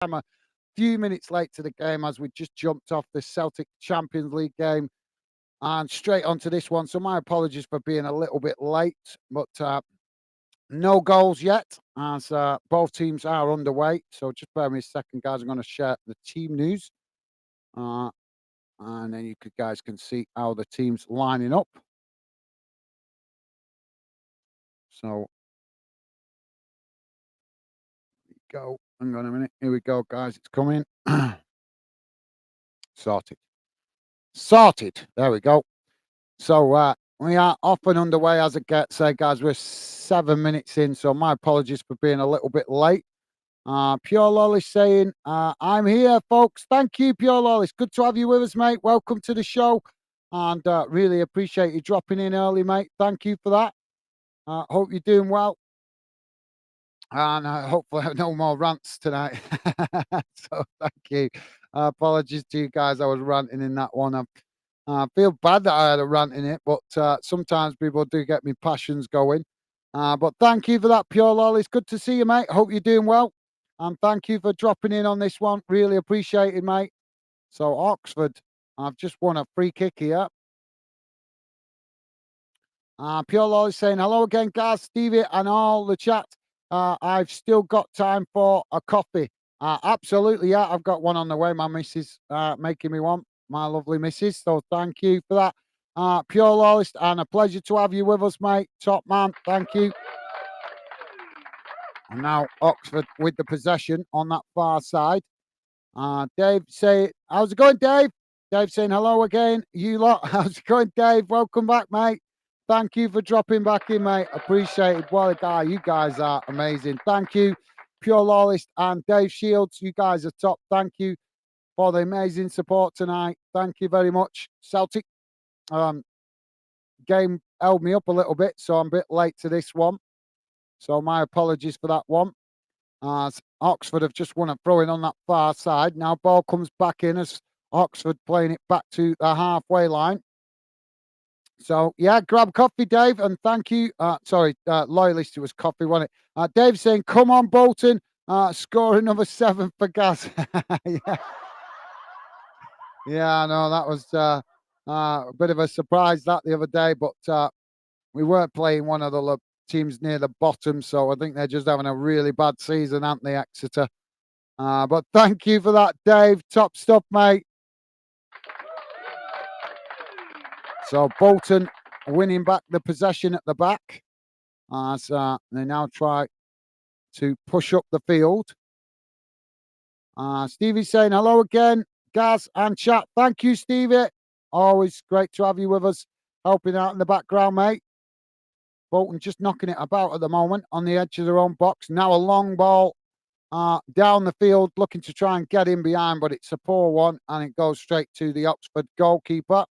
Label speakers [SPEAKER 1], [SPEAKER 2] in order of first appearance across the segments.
[SPEAKER 1] I'm a few minutes late to the game as we just jumped off the Celtic Champions League game and straight onto this one. So my apologies for being a little bit late, but no goals yet as both teams are underway. So just bear with me a second, guys. I'm going to share the team news. Uh, and then guys can see how the team's lining up. So go. Hang on a minute. Here we go, guys. It's coming. Sorted. Sorted. There we go. So we are off and underway as it gets. Guys, we're 7 minutes in, so my apologies for being a little bit late. Pure Lolly saying, I'm here, folks. Thank you, Pure Lolly. It's good to have you with us, mate. Welcome to the show. And really appreciate you dropping in early, mate. Thank you for that. Hope you're doing well. And hopefully I have no more rants tonight. So thank you. Apologies to you guys. I was ranting in that one. I feel bad that I had a rant in it, but sometimes people do get me passions going. But thank you for that, Pure Lol. It's good to see you, mate. Hope you're doing well. And thank you for dropping in on this one. Really appreciate it, mate. So Oxford, I've just won a free kick here. Pure Lol is saying, hello again, guys, Stevie, and all the chat. I've still got time for a coffee. Absolutely, yeah. I've got one on the way. My missus making me one. My lovely missus. So thank you for that. Pure Lawless, and a pleasure to have you with us, mate. Top man. Thank you. And now Oxford with the possession on that far side. Dave say, how's it going, Dave? Dave saying hello again. You lot, how's it going, Dave? Welcome back, mate. Thank you for dropping back in, mate. Appreciate it. Well, you guys are amazing. Thank you, Pure Lawless and Dave Shields. You guys are top. Thank you for the amazing support tonight. Thank you very much. Celtic game held me up a little bit, so I'm a bit late to this one. So my apologies for that one. As Oxford have just won a throw-in on that far side. Now ball comes back in as Oxford playing it back to the halfway line. So, yeah, grab coffee, Dave, and thank you. Loyalist, it was coffee, wasn't it? Dave saying, come on, Bolton, score another 7 for Gaz. Yeah. Yeah, I know, that was a bit of a surprise that the other day, but we weren't playing one of the teams near the bottom, so I think they're just having a really bad season, aren't they, Exeter? But thank you for that, Dave. Top stuff, mate. So Bolton winning back the possession at the back as they now try to push up the field. Stevie's saying hello again, Gaz and chat. Thank you, Stevie. Always great to have you with us, helping out in the background, mate. Bolton just knocking it about at the moment on the edge of their own box. Now a long ball down the field, looking to try and get in behind, but it's a poor one, and it goes straight to the Oxford goalkeeper.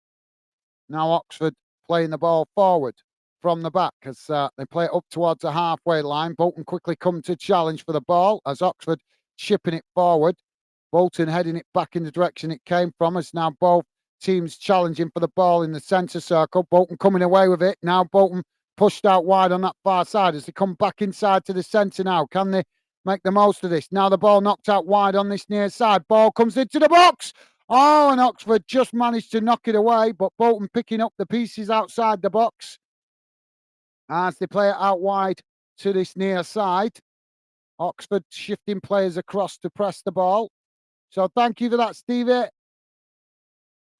[SPEAKER 1] Now Oxford playing the ball forward from the back as they play it up towards the halfway line. Bolton quickly come to challenge for the ball as Oxford chipping it forward. Bolton heading it back in the direction it came from as now both teams challenging for the ball in the centre circle. Bolton coming away with it. Now Bolton pushed out wide on that far side as they come back inside to the centre now. Can they make the most of this? Now the ball knocked out wide on this near side. Ball comes into the box. Oh, and Oxford just managed to knock it away, but Bolton picking up the pieces outside the box as they play it out wide to this near side. Oxford shifting players across to press the ball. So thank you for that, Stevie.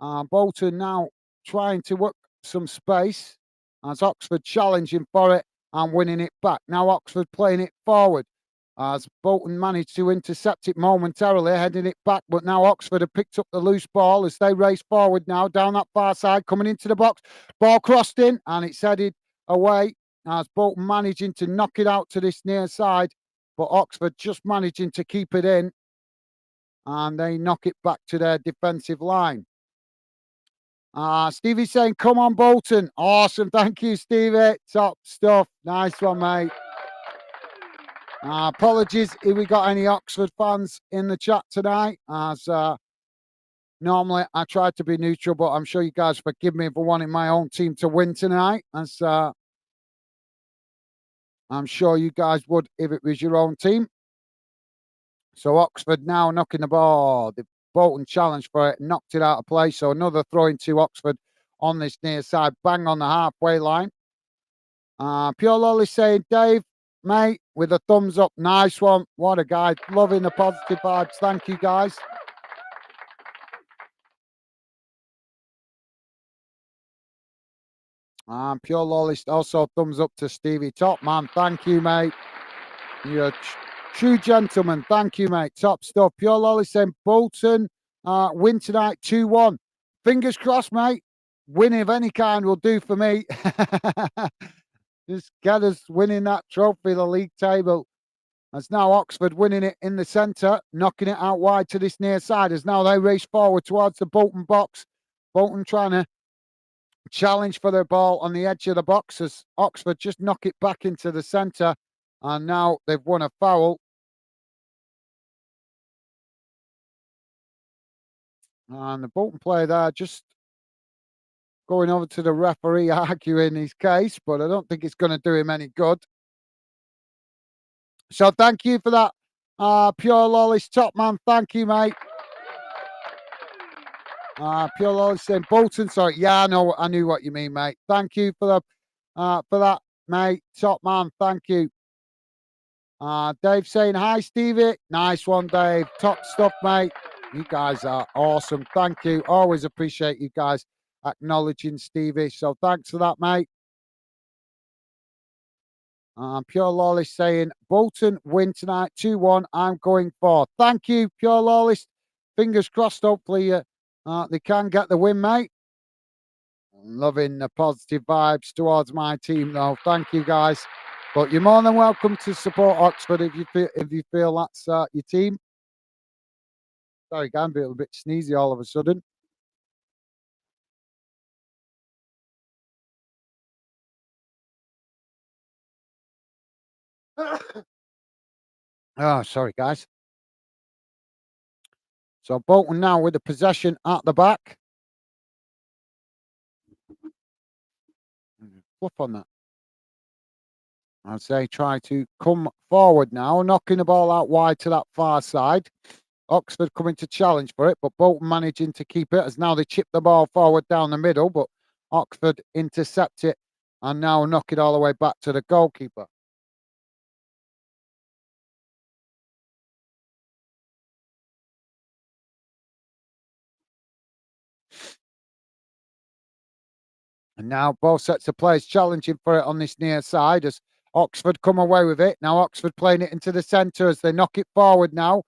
[SPEAKER 1] Bolton now trying to work some space as Oxford challenging for it and winning it back. Now Oxford playing it forward as Bolton managed to intercept it momentarily, heading it back. But now Oxford have picked up the loose ball as they race forward now down that far side, coming into the box. Ball crossed in and it's headed away as Bolton managing to knock it out to this near side. But Oxford just managing to keep it in and they knock it back to their defensive line. Stevie's saying, come on, Bolton. Awesome. Thank you, Stevie. Top stuff. Nice one, mate. Apologies if we got any Oxford fans in the chat tonight, as normally I try to be neutral, but I'm sure you guys forgive me for wanting my own team to win tonight, as I'm sure you guys would if it was your own team. So Oxford now knocking the ball. The Bolton challenged for it, knocked it out of play. So another throw into Oxford on this near side, bang on the halfway line. Pure Lolly saying, Dave, mate, with a thumbs up. Nice one. What a guy. Loving the positive vibes. Thank you, guys. Pure Lolly also thumbs up to Stevie. Top man. Thank you, mate. You're a true gentleman. Thank you, mate. Top stuff. Pure Lolly saying, Bolton win tonight 2-1. Fingers crossed, mate. Winning of any kind will do for me. Just get us winning that trophy, the league table. As now Oxford winning it in the centre, knocking it out wide to this near side as now they race forward towards the Bolton box. Bolton trying to challenge for their ball on the edge of the box as Oxford just knock it back into the centre. And now they've won a foul. And the Bolton player there just going over to the referee arguing his case, but I don't think it's going to do him any good. So thank you for that, Pure Lolly's top man. Thank you, mate. Pure Lolly saying Bolton. Sorry, yeah, I knew what you mean, mate. Thank you for that, mate. Top man. Thank you. Dave saying hi, Stevie. Nice one, Dave. Top stuff, mate. You guys are awesome. Thank you. Always appreciate you guys acknowledging Stevie. So thanks for that, mate. Pure Lawless saying Bolton win tonight 2-1. I'm going for. Thank you, Pure Lawless. Fingers crossed. Hopefully they can get the win, mate. Loving the positive vibes towards my team, though. Thank you, guys. But you're more than welcome to support Oxford if you feel that's your team. Sorry, I'm a little bit sneezy all of a sudden. Oh, sorry, guys. So Bolton now with the possession at the back. Flip on that. As they try to come forward now, knocking the ball out wide to that far side. Oxford coming to challenge for it, but Bolton managing to keep it as now they chip the ball forward down the middle, but Oxford intercept it and now knock it all the way back to the goalkeeper. And now both sets of players challenging for it on this near side as Oxford come away with it. Now Oxford playing it into the centre as they knock it forward now.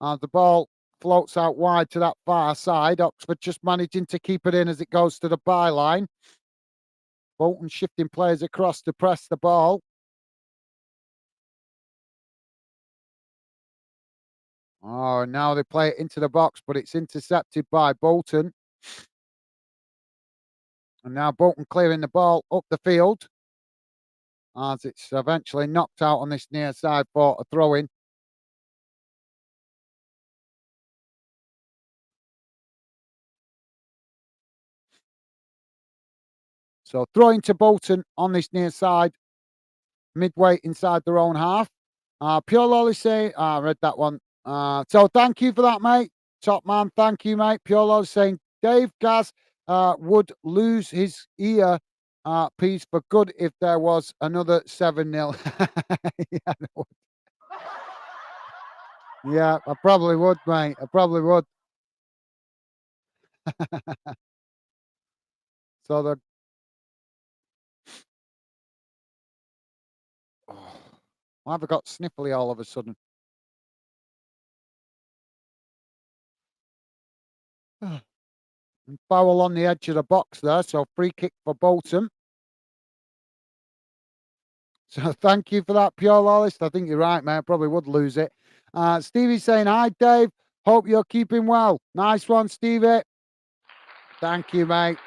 [SPEAKER 1] The ball floats out wide to that far side. Oxford just managing to keep it in as it goes to the byline. Bolton shifting players across to press the ball. Oh, now they play it into the box, but it's intercepted by Bolton. And now Bolton clearing the ball up the field as it's eventually knocked out on this near side for a throw-in. So throwing to Bolton on this near side, midway inside their own half. Pure Lolly say, I read that one. So thank you for that, mate. Top man, thank you, mate. Pure Lolly saying Dave Gaz would lose his ear piece for good if there was another 7-0. Yeah, no. Yeah, I probably would, mate. I probably would. So the why have I got sniffly all of a sudden? Foul on the edge of the box there, so free kick for Bolton. So thank you for that, Pure Lawless. I think you're right, mate. I probably would lose it. Stevie's saying, hi, Dave. Hope you're keeping well. Nice one, Stevie. Thank you, mate.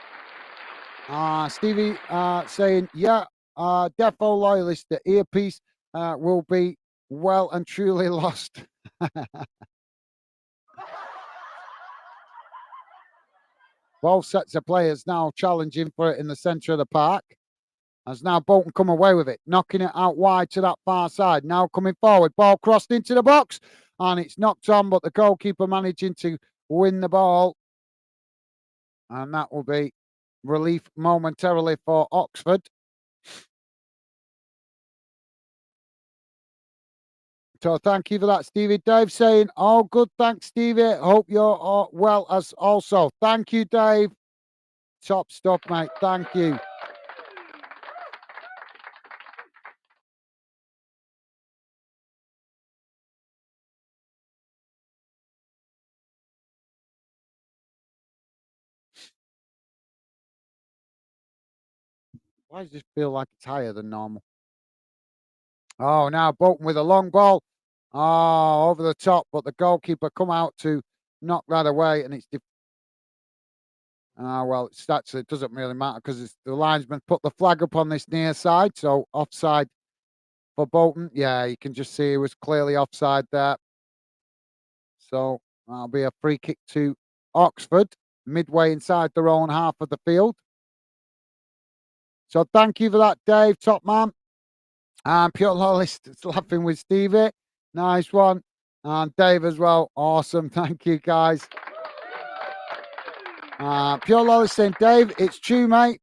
[SPEAKER 1] Stevie saying, yeah, Defo Loyalist, the earpiece will be well and truly lost. Both sets of players now challenging for it in the centre of the park. As now Bolton come away with it, knocking it out wide to that far side. Now coming forward, ball crossed into the box. and it's knocked on, but the goalkeeper managing to win the ball. And that will be relief momentarily for Oxford. So thank you for that, Stevie. Dave saying, "Oh, good, thanks, Stevie. Hope you're well as also." Thank you, Dave. Top stuff, mate. Thank you. Why does this feel like it's higher than normal? Oh, now Bolton with a long ball. Oh, over the top, but the goalkeeper come out to knock that away, and it's well, it's actually it doesn't really matter because the linesman put the flag up on this near side, so offside for Bolton. Yeah, you can just see he was clearly offside there. So that'll be a free kick to Oxford, midway inside their own half of the field. So thank you for that, Dave, top man. And Pure Lawless is laughing with Stevie. Nice one. And Dave as well. Awesome. Thank you, guys. Pure Lawless saying, Dave, it's true, mate.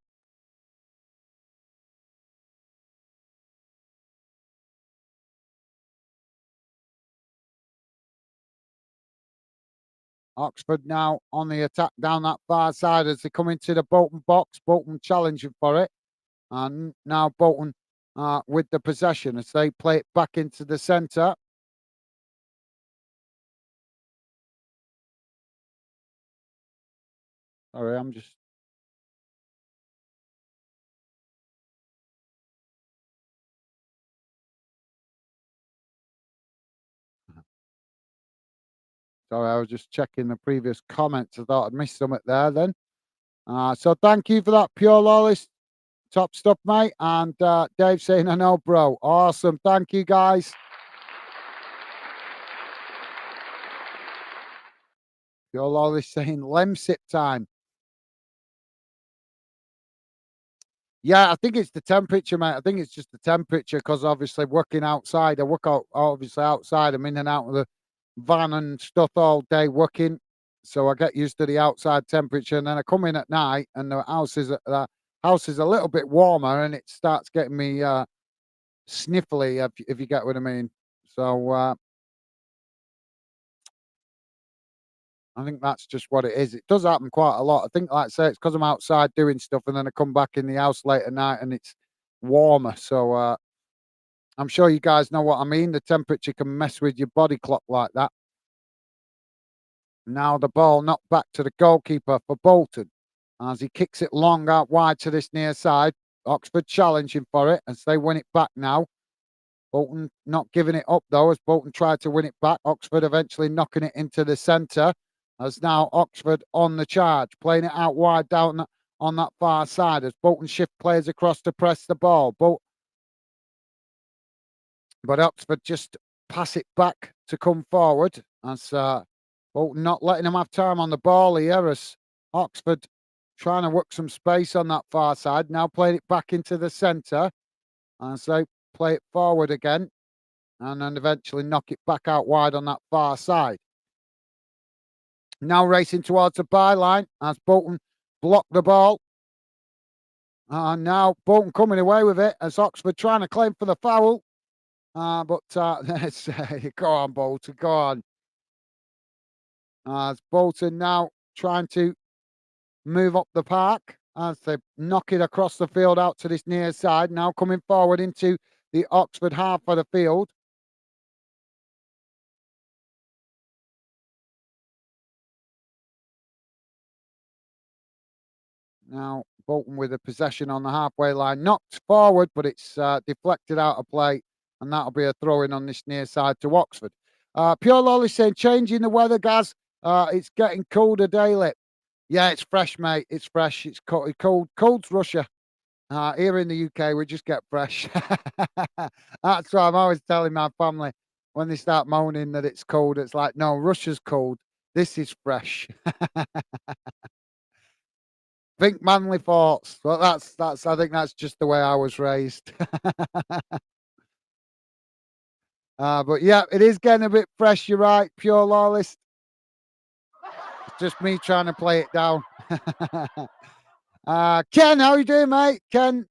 [SPEAKER 1] Oxford now on the attack down that far side as they come into the Bolton box. Bolton challenging for it. And now Bolton with the possession as they play it back into the centre. Sorry, I'm just. Sorry, I was just checking the previous comments. I thought I'd missed something there then. So thank you for that, Pure Lawless. Top stuff, mate. And Dave saying, I know, bro. Awesome. Thank you, guys. Pure Lawless saying, Lemsip time. Yeah, I think it's the temperature, mate. I think it's just the temperature because obviously working outside, I work out obviously outside. I'm in and out of the van and stuff all day working. So I get used to the outside temperature. And then I come in at night and the house is a little bit warmer and it starts getting me sniffly, if you get what I mean. So I think that's just what it is. It does happen quite a lot. I think, like I say, it's because I'm outside doing stuff and then I come back in the house late at night and it's warmer. So I'm sure you guys know what I mean. The temperature can mess with your body clock like that. Now the ball knocked back to the goalkeeper for Bolton as he kicks it long out wide to this near side. Oxford challenging for it as they win it back now. Bolton not giving it up though as Bolton tried to win it back. Oxford eventually knocking it into the centre as now Oxford on the charge, playing it out wide down on that far side as Bolton shift players across to press the ball. But Oxford just pass it back to come forward as Bolton not letting them have time on the ball here as Oxford trying to work some space on that far side. Now playing it back into the centre as they play it forward again and then eventually knock it back out wide on that far side. Now racing towards the byline as Bolton block the ball. And now Bolton coming away with it as Oxford trying to claim for the foul. But let's go on, Bolton, go on. As Bolton now trying to move up the park as they knock it across the field out to this near side. Now coming forward into the Oxford half of the field. Now Bolton with a possession on the halfway line, knocked forward, but it's deflected out of play, and that'll be a throw in on this near side to Oxford. Pure Lolly saying, changing the weather, Gaz. It's getting colder daily. Yeah, it's fresh, mate. It's fresh. It's cold. Cold's Russia. Here in the UK, we just get fresh. That's why I'm always telling my family when they start moaning that it's cold. It's like, no, Russia's cold. This is fresh. Think manly thoughts. Well, that's. I think that's just the way I was raised. But yeah, it is getting a bit fresh. You're right, pure lawless. It's just me trying to play it down. Ken, how you doing, mate? Ken,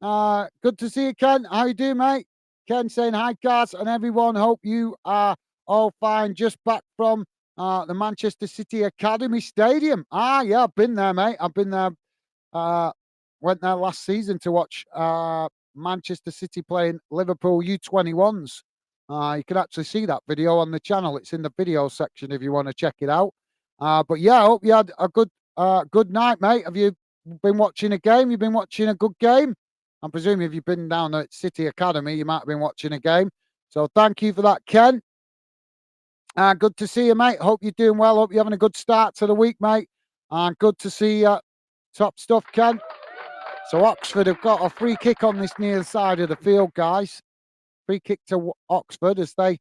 [SPEAKER 1] good to see you, Ken. How you doing, mate? Ken saying hi, guys, and everyone. Hope you are all fine. Just back from the Manchester City Academy Stadium. Yeah, I've been there, mate. I've been there. Uh, Went there last season to watch Manchester City playing Liverpool U21s. You can actually see that video on the channel. It's in the video section if you want to check it out. But yeah, I hope you had a good night, mate. Have you been watching a game? You've been watching a good game? I'm presuming if you've been down at City Academy, you might have been watching a game. So thank you for that, Ken. Good to see you, mate. Hope you're doing well. Hope you're having a good start to the week, mate. And good to see you. Top stuff, Ken. So Oxford have got a free kick on this near side of the field, guys. Free kick to Oxford as they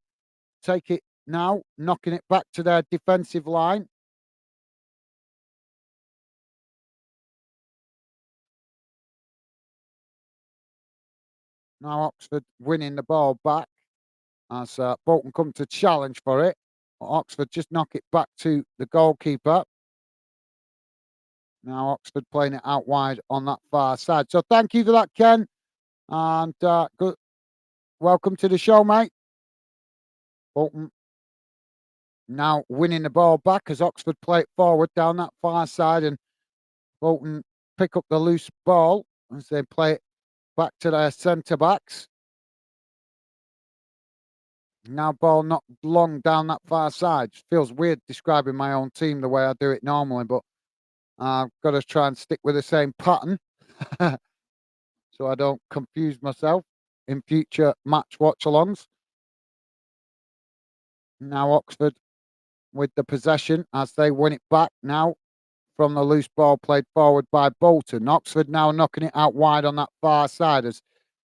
[SPEAKER 1] take it now, knocking it back to their defensive line. Now Oxford winning the ball back as Bolton come to challenge for it. Oxford just knock it back to the goalkeeper. Now Oxford playing it out wide on that far side. So thank you for that, Ken. And good. Welcome to the show, mate. Bolton now winning the ball back as Oxford play it forward down that far side and Bolton pick up the loose ball as they play it back to their centre backs. Now ball not long down that far side. Feels weird describing my own team the way I do it normally, but I've got to try and stick with the same pattern so I don't confuse myself in future match watch-alongs. Now Oxford with the possession as they win it back now from the loose ball played forward by Bolton. Oxford now knocking it out wide on that far side as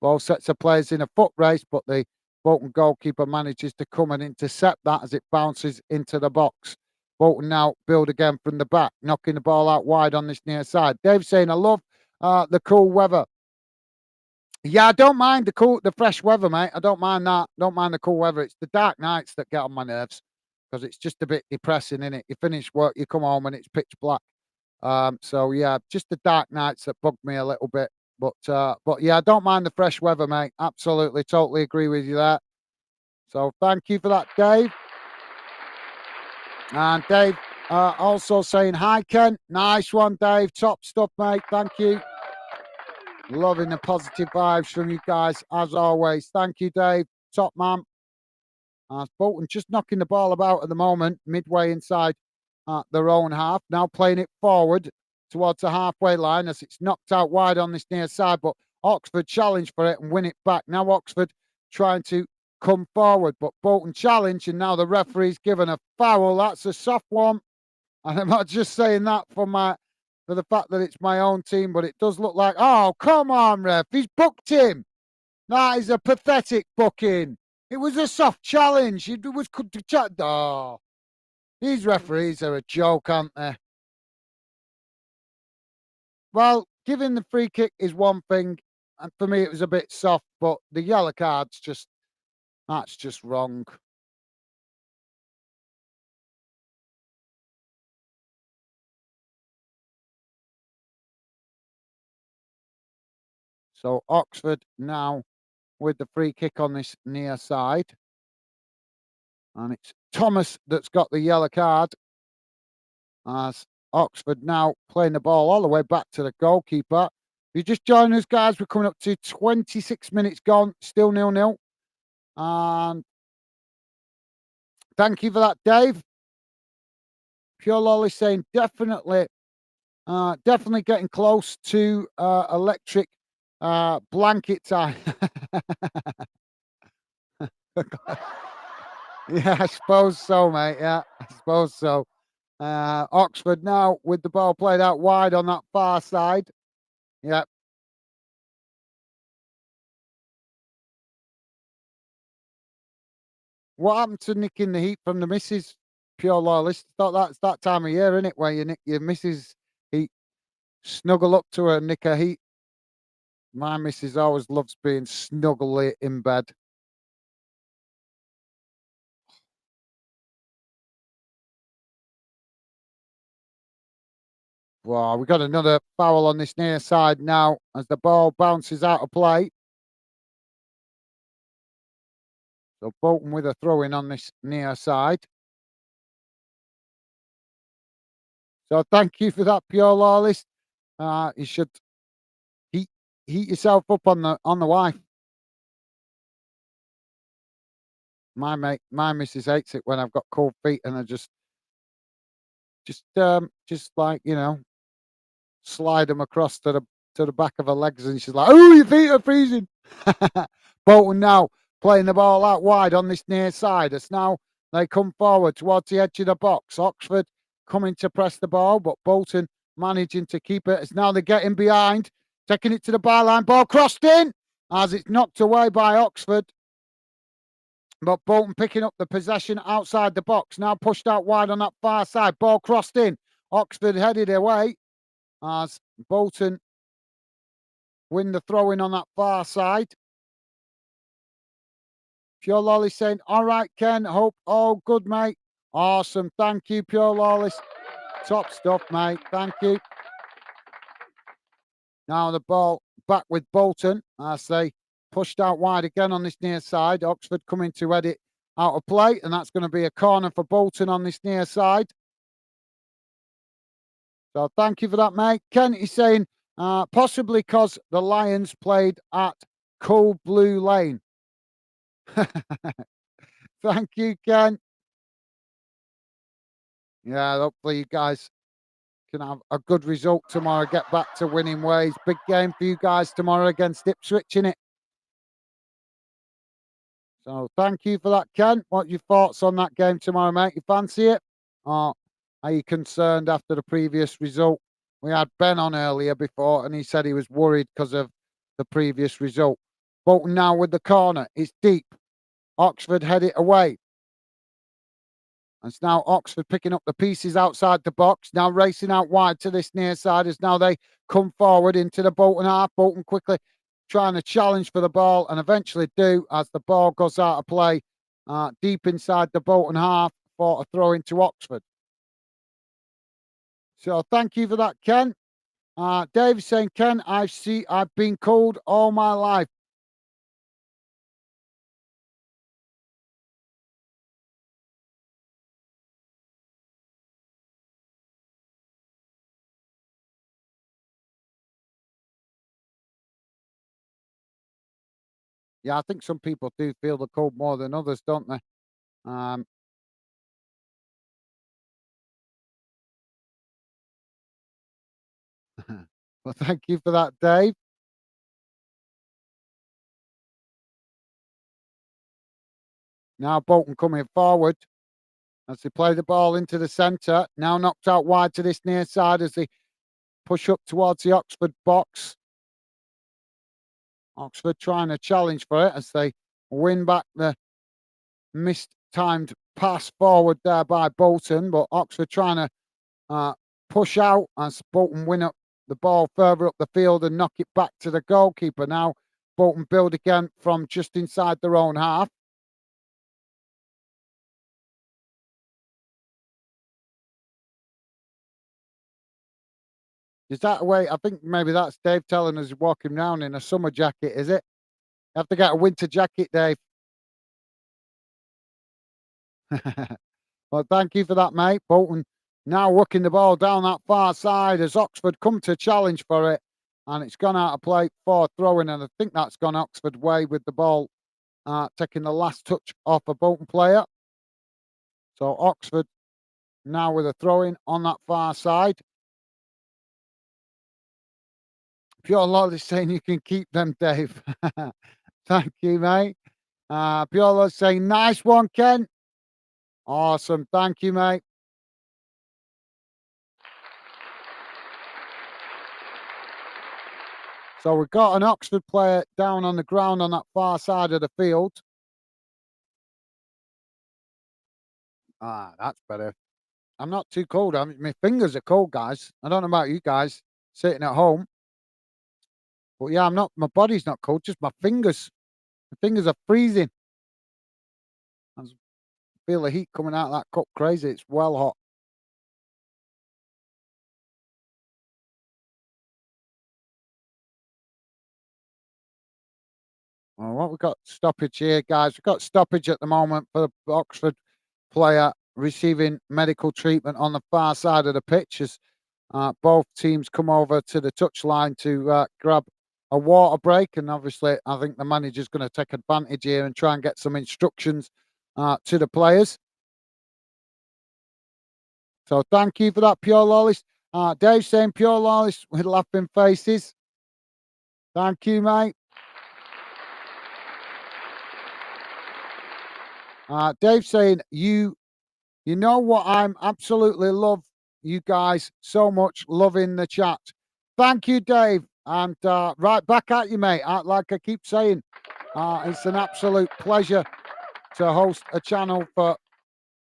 [SPEAKER 1] both sets of players in a foot race, but the Bolton goalkeeper manages to come and intercept that as it bounces into the box. Bolton now build again from the back, knocking the ball out wide on this near side. Dave saying, I love the cool weather. Yeah, I don't mind the fresh weather, mate. I don't mind that. Don't mind the cool weather. It's the dark nights that get on my nerves because it's just a bit depressing, isn't it? You finish work, you come home and it's pitch black. So yeah, just the dark nights that bug me a little bit. But yeah, I don't mind the fresh weather, mate. Absolutely, totally agree with you there. So thank you for that, Dave. And Dave also saying hi, Ken. Nice one, Dave. Top stuff, mate. Thank you. Loving the positive vibes from you guys as always. Thank you, Dave. Top man. Bolton just knocking the ball about at the moment, midway inside their own half. Now playing it forward towards the halfway line as it's knocked out wide on this near side. But Oxford challenge for it and win it back. Now Oxford trying to come forward, but Bolton challenge, and now the referee's given a foul. That's a soft one. And I'm not just saying that for the fact that it's my own team, but it does look like, oh, come on, ref. He's booked him. That is a pathetic booking. It was a soft challenge. It was oh, these referees are a joke, aren't they? Well, giving the free kick is one thing, and for me it was a bit soft, but the yellow card's that's just wrong. So Oxford now with the free kick on this near side. And it's Thomas that's got the yellow card. As Oxford now playing the ball all the way back to the goalkeeper. If you just join us, guys, we're coming up to 26 minutes gone, still 0-0. And thank you for that, Dave. Pure Lolly saying definitely getting close to electric blanket time. Yeah, I suppose so, mate. Yeah, I suppose so. Oxford now with the ball played out wide on that far side. Yeah. What happened to nicking the heat from the missus? Pure loyalist. Thought that's that time of year, isn't it, where you nick your missus heat, snuggle up to her, nick her heat. My missus always loves being snugly in bed. Wow, we got another foul on this near side now as the ball bounces out of play. So Bolton with a throw in on this near side. So thank you for that, Pure Lawless. You should heat heat yourself up on the wife. My missus hates it when I've got cold feet and I just like slide them across to the back of her legs, and she's like, "Oh, your feet are freezing." Bolton now playing the ball out wide on this near side. It's now they come forward towards the edge of the box. Oxford coming to press the ball, but Bolton managing to keep it. It's now they're getting behind, taking it to the byline. Ball crossed in as it's knocked away by Oxford. But Bolton picking up the possession outside the box. Now pushed out wide on that far side. Ball crossed in. Oxford headed away as Bolton win the throw in on that far side. Pure Lawless saying, all right, Ken, hope all good, mate. Awesome. Thank you, Pure Lawless. Top stuff, mate. Thank you. Now the ball back with Bolton as they pushed out wide again on this near side. Oxford coming to head it out of play, and that's going to be a corner for Bolton on this near side. So thank you for that, mate. Ken is saying, possibly because the Lions played at Cool Blue Lane. Thank you, Ken. Yeah, hopefully you guys can have a good result tomorrow. Get back to winning ways. Big game for you guys tomorrow against Ipswich, innit? So thank you for that, Ken. What are your thoughts on that game tomorrow, mate? You fancy it? Or are you concerned after the previous result? We had Ben on earlier before, and he said he was worried because of the previous result. Bolton now with the corner. It's deep. Oxford head it away. And it's now Oxford picking up the pieces outside the box. Now racing out wide to this near side as now they come forward into the Bolton half. Bolton quickly trying to challenge for the ball and eventually do as the ball goes out of play deep inside the Bolton half for a throw into Oxford. So thank you for that, Ken. Dave is saying, Ken, I've been cold all my life. Yeah, I think some people do feel the cold more than others, don't they? Um, well, thank you for that, Dave. Now Bolton coming forward as they play the ball into the centre. Now knocked out wide to this near side as they push up towards the Oxford box. Oxford trying to challenge for it as they win back the mistimed pass forward there by Bolton. But Oxford trying to push out as Bolton win up the ball further up the field and knock it back to the goalkeeper. Now Bolton build again from just inside their own half. Is that a way? I think maybe that's Dave telling us he's walking around in a summer jacket, is it? You have to get a winter jacket, Dave. Well, thank you for that, mate. Bolton now working the ball down that far side as Oxford come to challenge for it. And it's gone out of play for throwing. And I think that's gone Oxford way with the ball taking the last touch off a Bolton player. So Oxford now with a throw in on that far side. Pure Lord is saying you can keep them, Dave. Thank you, mate. Pure Lord saying, nice one, Ken. Awesome. Thank you, mate. So we've got an Oxford player down on the ground on that far side of the field. That's better. I'm not too cold. My fingers are cold, guys. I don't know about you guys sitting at home. But yeah, I'm not, my body's not cold, just my fingers. My fingers are freezing. I feel the heat coming out of that cup crazy. It's well hot. Well, what we got stoppage here, guys? We've got stoppage at the moment for the Oxford player receiving medical treatment on the far side of the pitch as both teams come over to the touchline to grab a water break. And obviously, I think the manager's going to take advantage here and try and get some instructions to the players. So thank you for that, Pure Lawless. Dave saying Pure Lawless with laughing faces. Thank you, mate. Dave saying you know what, I'm absolutely love you guys so much, loving the chat. Thank you, Dave, and right back at you, mate. Like I keep saying, it's an absolute pleasure to host a channel for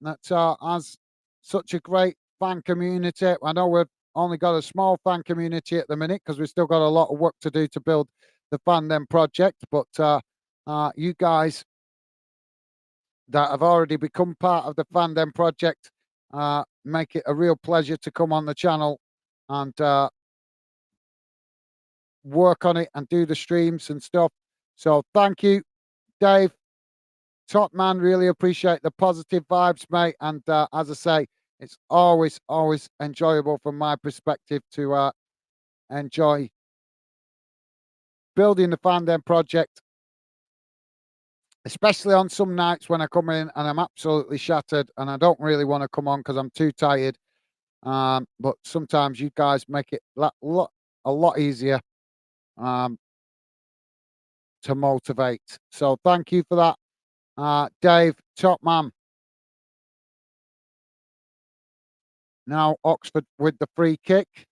[SPEAKER 1] that has such a great fan community. I know we've only got a small fan community at the minute because we've still got a lot of work to do to build the Fandom project, but you guys that have already become part of the Fandom project make it a real pleasure to come on the channel and work on it and do the streams and stuff. So thank you, Dave. Top man, really appreciate the positive vibes, mate. And as I say, it's always enjoyable from my perspective to enjoy building the Fandom project, especially on some nights when I come in and I'm absolutely shattered and I don't really want to come on because I'm too tired. But sometimes you guys make it a lot easier to motivate. So thank you for that, Dave, top man. Now Oxford with the free kick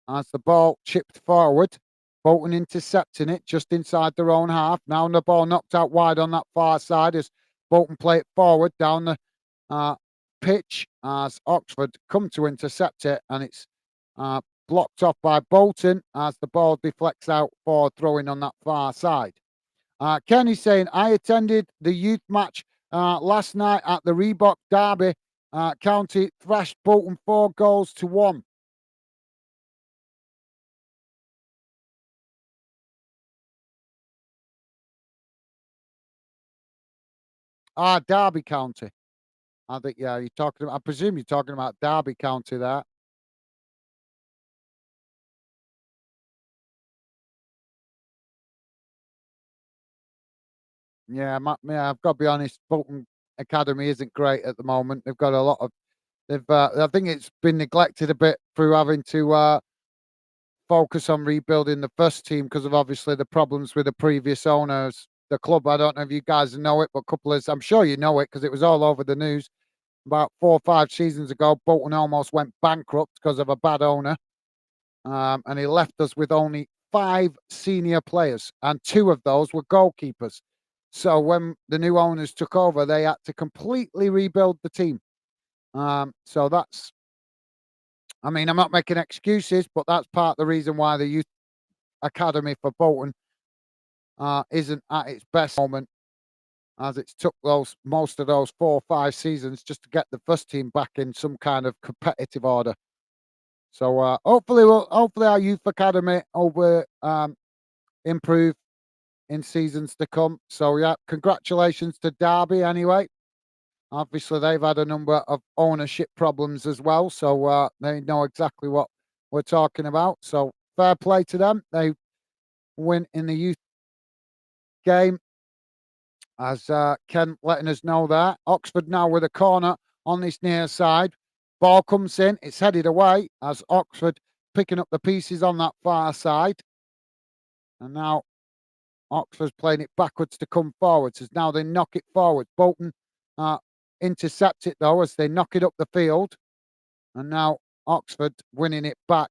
[SPEAKER 1] as the ball chipped forward. Bolton intercepting it just inside their own half. Now the ball knocked out wide on that far side as Bolton play it forward down the pitch as Oxford come to intercept it, and it's blocked off by Bolton as the ball deflects out for throwing on that far side. Kenny's saying, I attended the youth match last night at the Reebok Derby. County thrashed Bolton 4-1. Derby County. I think, yeah, you're talking about, I presume you're talking about Derby County there. Yeah, I've got to be honest, Bolton Academy isn't great at the moment. They've got a lot of, I think it's been neglected a bit through having to focus on rebuilding the first team because of obviously the problems with the previous owners. The club, I don't know if you guys know it, but I'm sure you know it because it was all over the news. About 4 or 5 seasons ago, Bolton almost went bankrupt because of a bad owner. And he left us with only 5 senior players, and 2 of those were goalkeepers. So when the new owners took over, they had to completely rebuild the team. So that's, I mean, I'm not making excuses, but that's part of the reason why the youth academy for Bolton isn't at its best moment, as it's took most of those 4 or 5 seasons just to get the first team back in some kind of competitive order. So hopefully our youth academy will improve in seasons to come. So yeah, congratulations to Derby anyway. Obviously, they've had a number of ownership problems as well, so they know exactly what we're talking about. So fair play to them. They win in the youth game, as Ken letting us know there. Oxford now with a corner on this near side. Ball comes in, it's headed away as Oxford picking up the pieces on that far side. And now Oxford's playing it backwards to come forwards as now they knock it forward. Bolton intercept it though as they knock it up the field. And now Oxford winning it back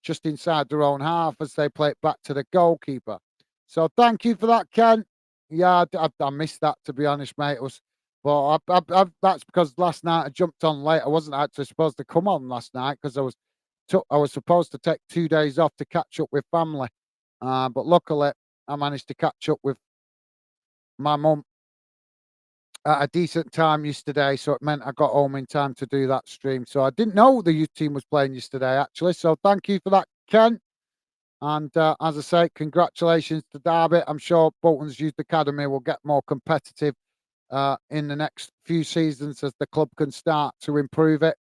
[SPEAKER 1] just inside their own half as they play it back to the goalkeeper. So thank you for that, Ken. Yeah, I missed that, to be honest, mate. It was, but that's because last night I jumped on late. I wasn't actually supposed to come on last night because I was supposed to take 2 days off to catch up with family. But luckily, I managed to catch up with my mum at a decent time yesterday, so it meant I got home in time to do that stream. So I didn't know the youth team was playing yesterday, actually. So thank you for that, Ken. And as I say, congratulations to Derby. I'm sure Bolton's Youth Academy will get more competitive in the next few seasons as the club can start to improve it.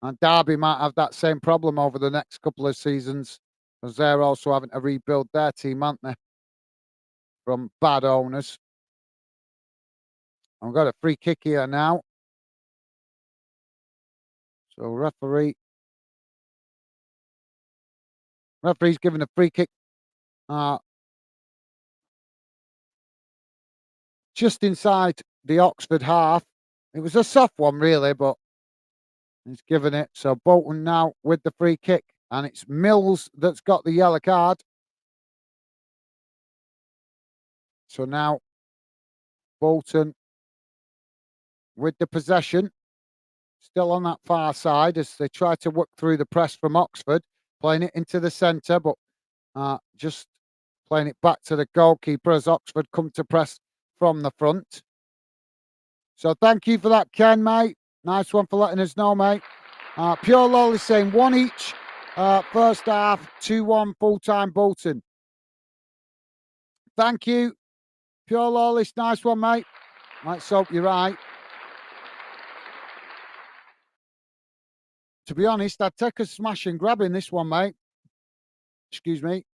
[SPEAKER 1] And Derby might have that same problem over the next couple of seasons because they're also having to rebuild their team, aren't they? From bad owners. I've got a free kick here now. So referee's giving a free kick uh, just inside the Oxford half. It was a soft one, really, but he's given it. So Bolton now with the free kick, and it's Mills that's got the yellow card. So now Bolton with the possession, still on that far side as they try to work through the press from Oxford, playing it into the centre, but just playing it back to the goalkeeper as Oxford come to press from the front. So thank you for that, Ken, mate. Nice one for letting us know, mate. Pure Lol is saying 1 each. First half, 2-1 full-time Bolton. Thank you. Pure Lawless, nice one, mate. Let's hope you're right. To be honest, I'd take a smash and grab in this one, mate. Excuse me.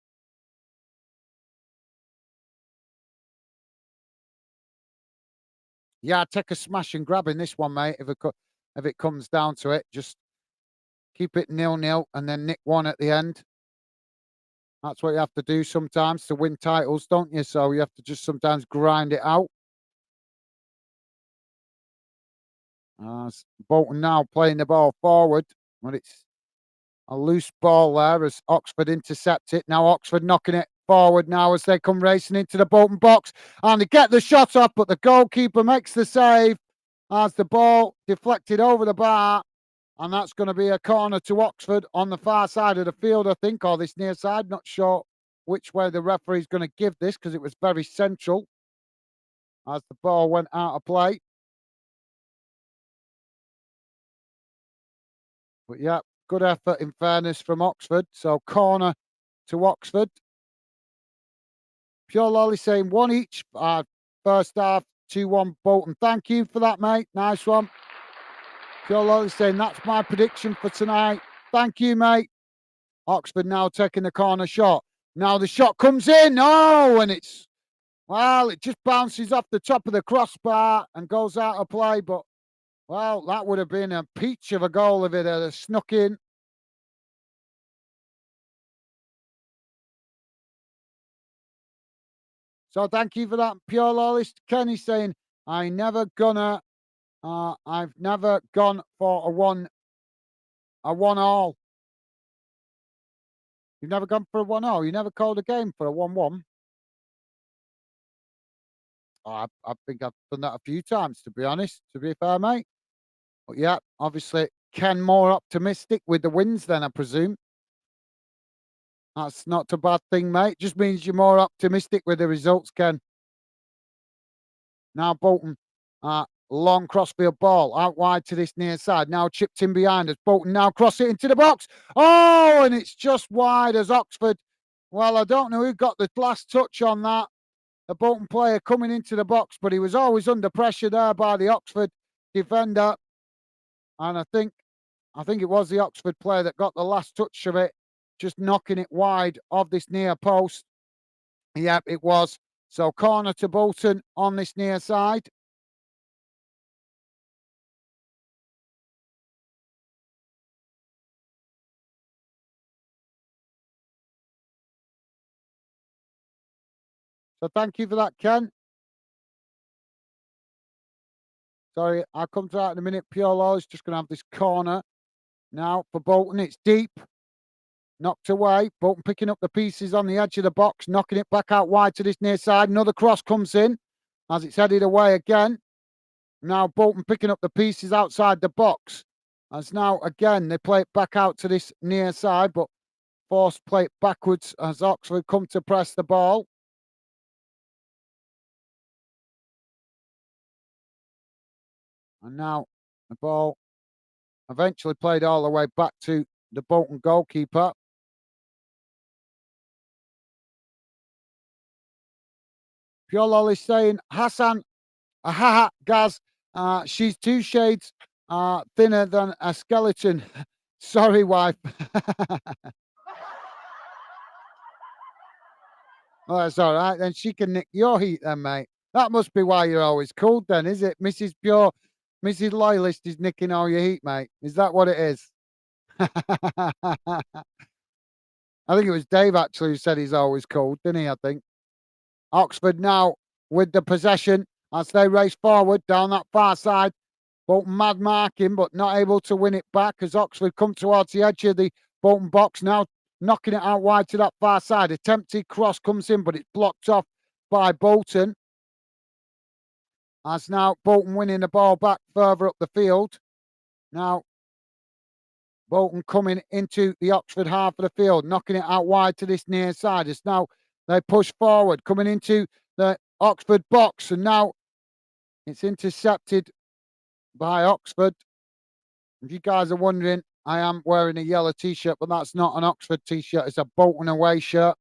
[SPEAKER 1] Yeah, I'd take a smash and grab in this one, mate. If it comes down to it, just keep it 0-0 and then nick one at the end. That's what you have to do sometimes to win titles, don't you? So you have to just sometimes grind it out. Bolton now playing the ball forward, but it's a loose ball there as Oxford intercept it. Now Oxford knocking it forward now as they come racing into the Bolton box. And they get the shot off, but the goalkeeper makes the save as the ball deflected over the bar. And that's going to be a corner to Oxford on the far side of the field, I think, or this near side. Not sure which way the referee's going to give this because it was very central as the ball went out of play. But yeah, good effort in fairness from Oxford. So corner to Oxford. Pure Lolly saying 1 each. First half, 2-1 Bolton. Thank you for that, mate. Nice one. Pure Lolly saying that's my prediction for tonight. Thank you, mate. Oxford now taking the corner shot. Now the shot comes in. Oh, and it just bounces off the top of the crossbar and goes out of play. But, well, that would have been a peach of a goal if it had snuck in. So thank you for that, Pure Lawless. Kenny saying, I've never gone for a 1-all. You've never gone for a 1-all? You never called a game for a 1-1? Oh, I think I've done that a few times, to be honest, to be fair, mate. But yeah, obviously, Ken more optimistic with the wins then, I presume. That's not a bad thing, mate. Just means you're more optimistic with the results, Ken. Now Bolton, long crossfield ball out wide to this near side. Now chipped in behind us. Bolton now cross it into the box. Oh, and it's just wide as Oxford. Well, I don't know who got the last touch on that. The Bolton player coming into the box, but he was always under pressure there by the Oxford defender. And I think it was the Oxford player that got the last touch of it, just knocking it wide of this near post. Yep, it was. So corner to Bolton on this near side. So thank you for that, Ken. Sorry, I'll come to that in a minute. Piolo is just going to have this corner now for Bolton. It's deep. Knocked away. Bolton picking up the pieces on the edge of the box, knocking it back out wide to this near side. Another cross comes in as it's headed away again. Now Bolton picking up the pieces outside the box. As now again they play it back out to this near side, but forced play it backwards as Oxford come to press the ball. And now the ball eventually played all the way back to the Bolton goalkeeper. Pure Lolly saying, Hassan, haha, Gaz, she's two shades thinner than a skeleton. Sorry, wife. Oh, that's all right. Then she can nick your heat, then, mate. That must be why you're always cold, then, is it? Mrs. Loyalist is nicking all your heat, mate. Is that what it is? I think it was Dave actually who said he's always cold, didn't he? I think. Oxford now with the possession as they race forward down that far side. Bolton mad marking, but not able to win it back as Oxford come towards the edge of the Bolton box now, knocking it out wide to that far side. Attempted cross comes in, but it's blocked off by Bolton. As now Bolton winning the ball back further up the field. Now Bolton coming into the Oxford half of the field, knocking it out wide to this near side. It's now they push forward, coming into the Oxford box, and now it's intercepted by Oxford. If you guys are wondering, I am wearing a yellow t-shirt, but that's not an Oxford t-shirt. It's a Bolton away shirt.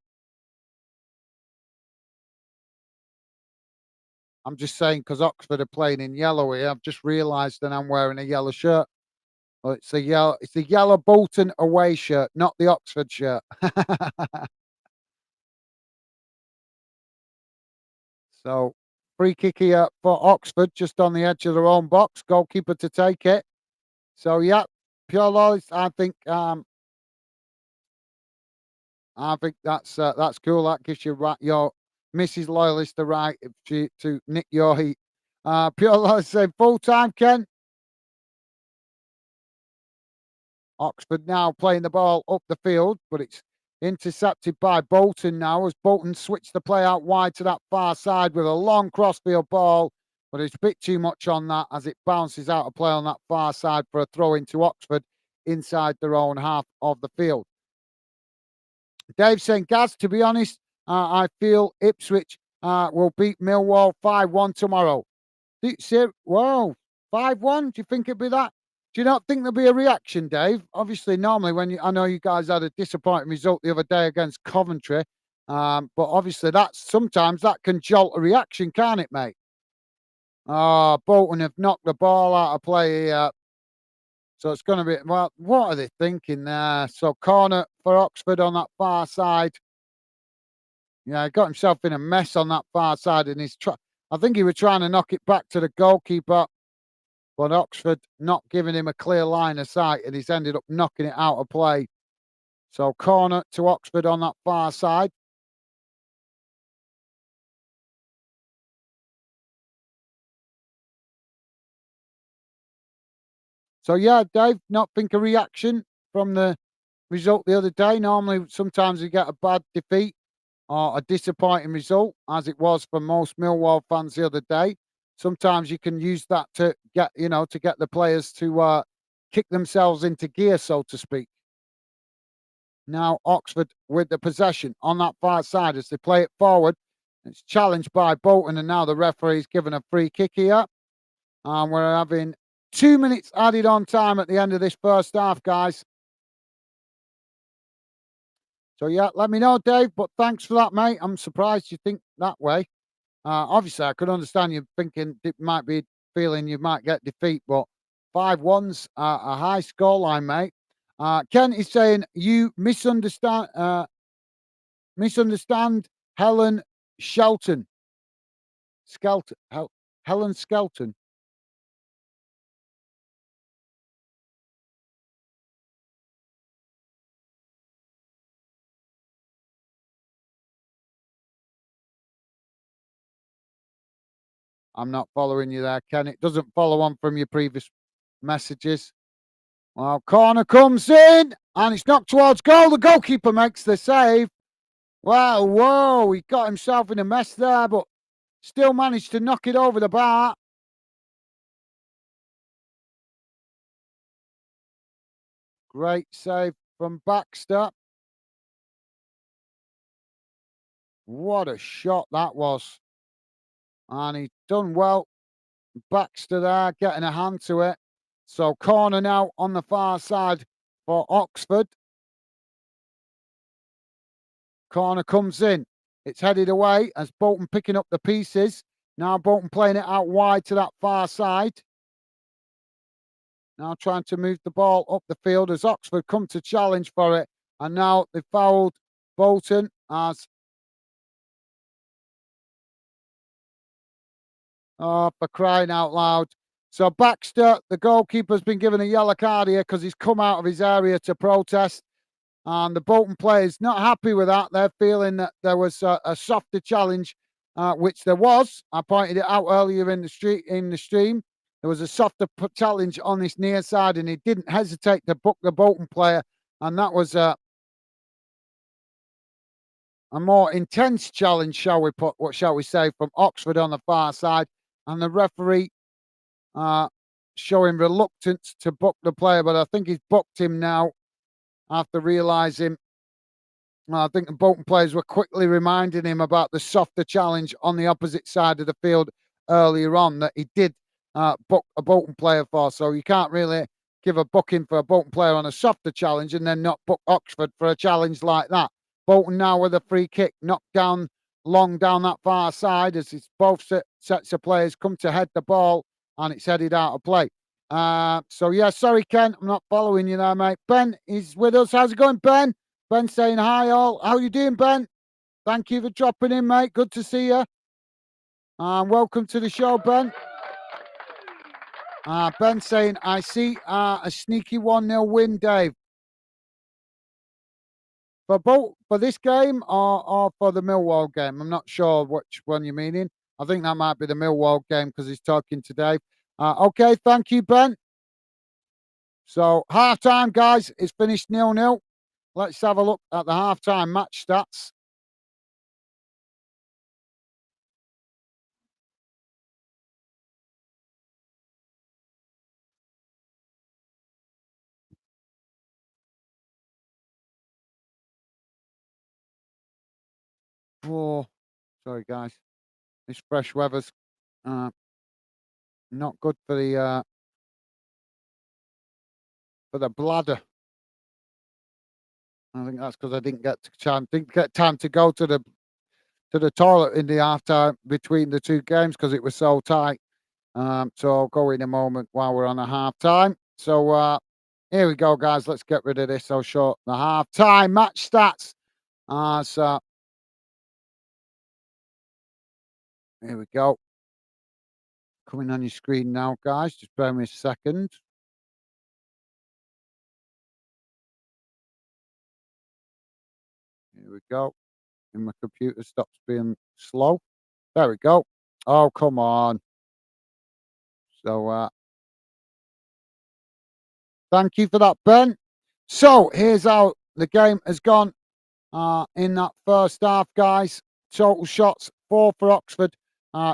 [SPEAKER 1] I'm just saying because Oxford are playing in yellow here. I've just realised that I'm wearing a yellow shirt. Well, it's a yellow Bolton away shirt, not the Oxford shirt. So free kick here for Oxford, just on the edge of their own box. Goalkeeper to take it. So yeah, pure loyalist. I think that's cool. That gives you your Mrs. Loyalist the right to nick your heat. Pure loyalist saying full time, Ken. Oxford now playing the ball up the field, but it's intercepted by Bolton now as Bolton switch the play out wide to that far side with a long crossfield ball, but it's a bit too much on that as it bounces out of play on that far side for a throw into Oxford inside their own half of the field. Dave saying, Gaz, to be honest, I feel Ipswich will beat Millwall 5-1 tomorrow. Whoa, 5-1? Do you think it'd be that? Do you not think there'll be a reaction, Dave? Obviously, normally I know you guys had a disappointing result the other day against Coventry, but obviously sometimes that can jolt a reaction, can't it, mate? Oh, Bolton have knocked the ball out of play here. So it's going to be, well, what are they thinking there? So corner for Oxford on that far side. Yeah, he got himself in a mess on that far side, and I think he was trying to knock it back to the goalkeeper, but Oxford not giving him a clear line of sight, and he's ended up knocking it out of play. So corner to Oxford on that far side. So yeah, Dave, not think a reaction from the result the other day. Normally, sometimes you get a bad defeat or a disappointing result, as it was for most Millwall fans the other day. Sometimes you can use that to get the players to kick themselves into gear, so to speak. Now Oxford with the possession on that far side as they play it forward. It's challenged by Bolton, and now the referee's given a free kick here. And we're having 2 minutes added on time at the end of this first half, guys. So yeah, let me know, Dave. But thanks for that, mate. I'm surprised you think that way. Obviously, I could understand you thinking it might be feeling you might get defeat, but 5-1's a high scoreline, mate. Ken is saying you misunderstand Helen Shelton. Helen Skelton. I'm not following you there, Ken. It doesn't follow on from your previous messages. Well, corner comes in and it's knocked towards goal. The goalkeeper makes the save. Well, whoa, he got himself in a mess there, but still managed to knock it over the bar. Great save from Baxter. What a shot that was. And he's done well. Baxter there, getting a hand to it. So corner now on the far side for Oxford. Corner comes in. It's headed away as Bolton picking up the pieces. Now Bolton playing it out wide to that far side. Now trying to move the ball up the field as Oxford come to challenge for it. And now they fouled Bolton as, oh, for crying out loud. So Baxter, the goalkeeper, has been given a yellow card here because he's come out of his area to protest. And the Bolton players not happy with that. They're feeling that there was a softer challenge, which there was. I pointed it out earlier in the stream. There was a softer challenge on this near side, and he didn't hesitate to book the Bolton player. And that was a more intense challenge, what shall we say, from Oxford on the far side. And the referee showing reluctance to book the player, but I think he's booked him now after realising. I think the Bolton players were quickly reminding him about the softer challenge on the opposite side of the field earlier on that he did book a Bolton player for. So you can't really give a booking for a Bolton player on a softer challenge and then not book Oxford for a challenge like that. Bolton now with a free kick, knocked down long down that far side as it's both sets of players come to head the ball and it's headed out of play. So yeah, sorry Ken, I'm not following you there, mate. Ben is with us. How's it going, Ben? Ben saying hi all. How you doing, Ben? Thank you for dropping in, mate. Good to see you. Welcome to the show, Ben. Ben saying, I see a sneaky 1-0 win, Dave. For this game or for the Millwall game? I'm not sure which one you're meaning. I think that might be the Millwall game because he's talking to Dave. Okay, thank you, Ben. So half-time, guys. It's finished 0-0. Let's have a look at the half-time match stats. Oh, sorry, guys. This fresh weather's not good for the bladder. I think that's because I didn't get time to go to the toilet in the half time between the two games because it was so tight. So I'll go in a moment while we're on a half time. So here we go, guys. Let's get rid of this. I'll show the half time match stats. So here we go. Coming on your screen now, guys. Just bear me a second. Here we go. And my computer stops being slow. There we go. Oh, come on. So thank you for that, Ben. So here's how the game has gone in that first half, guys. Total shots, 4 for Oxford,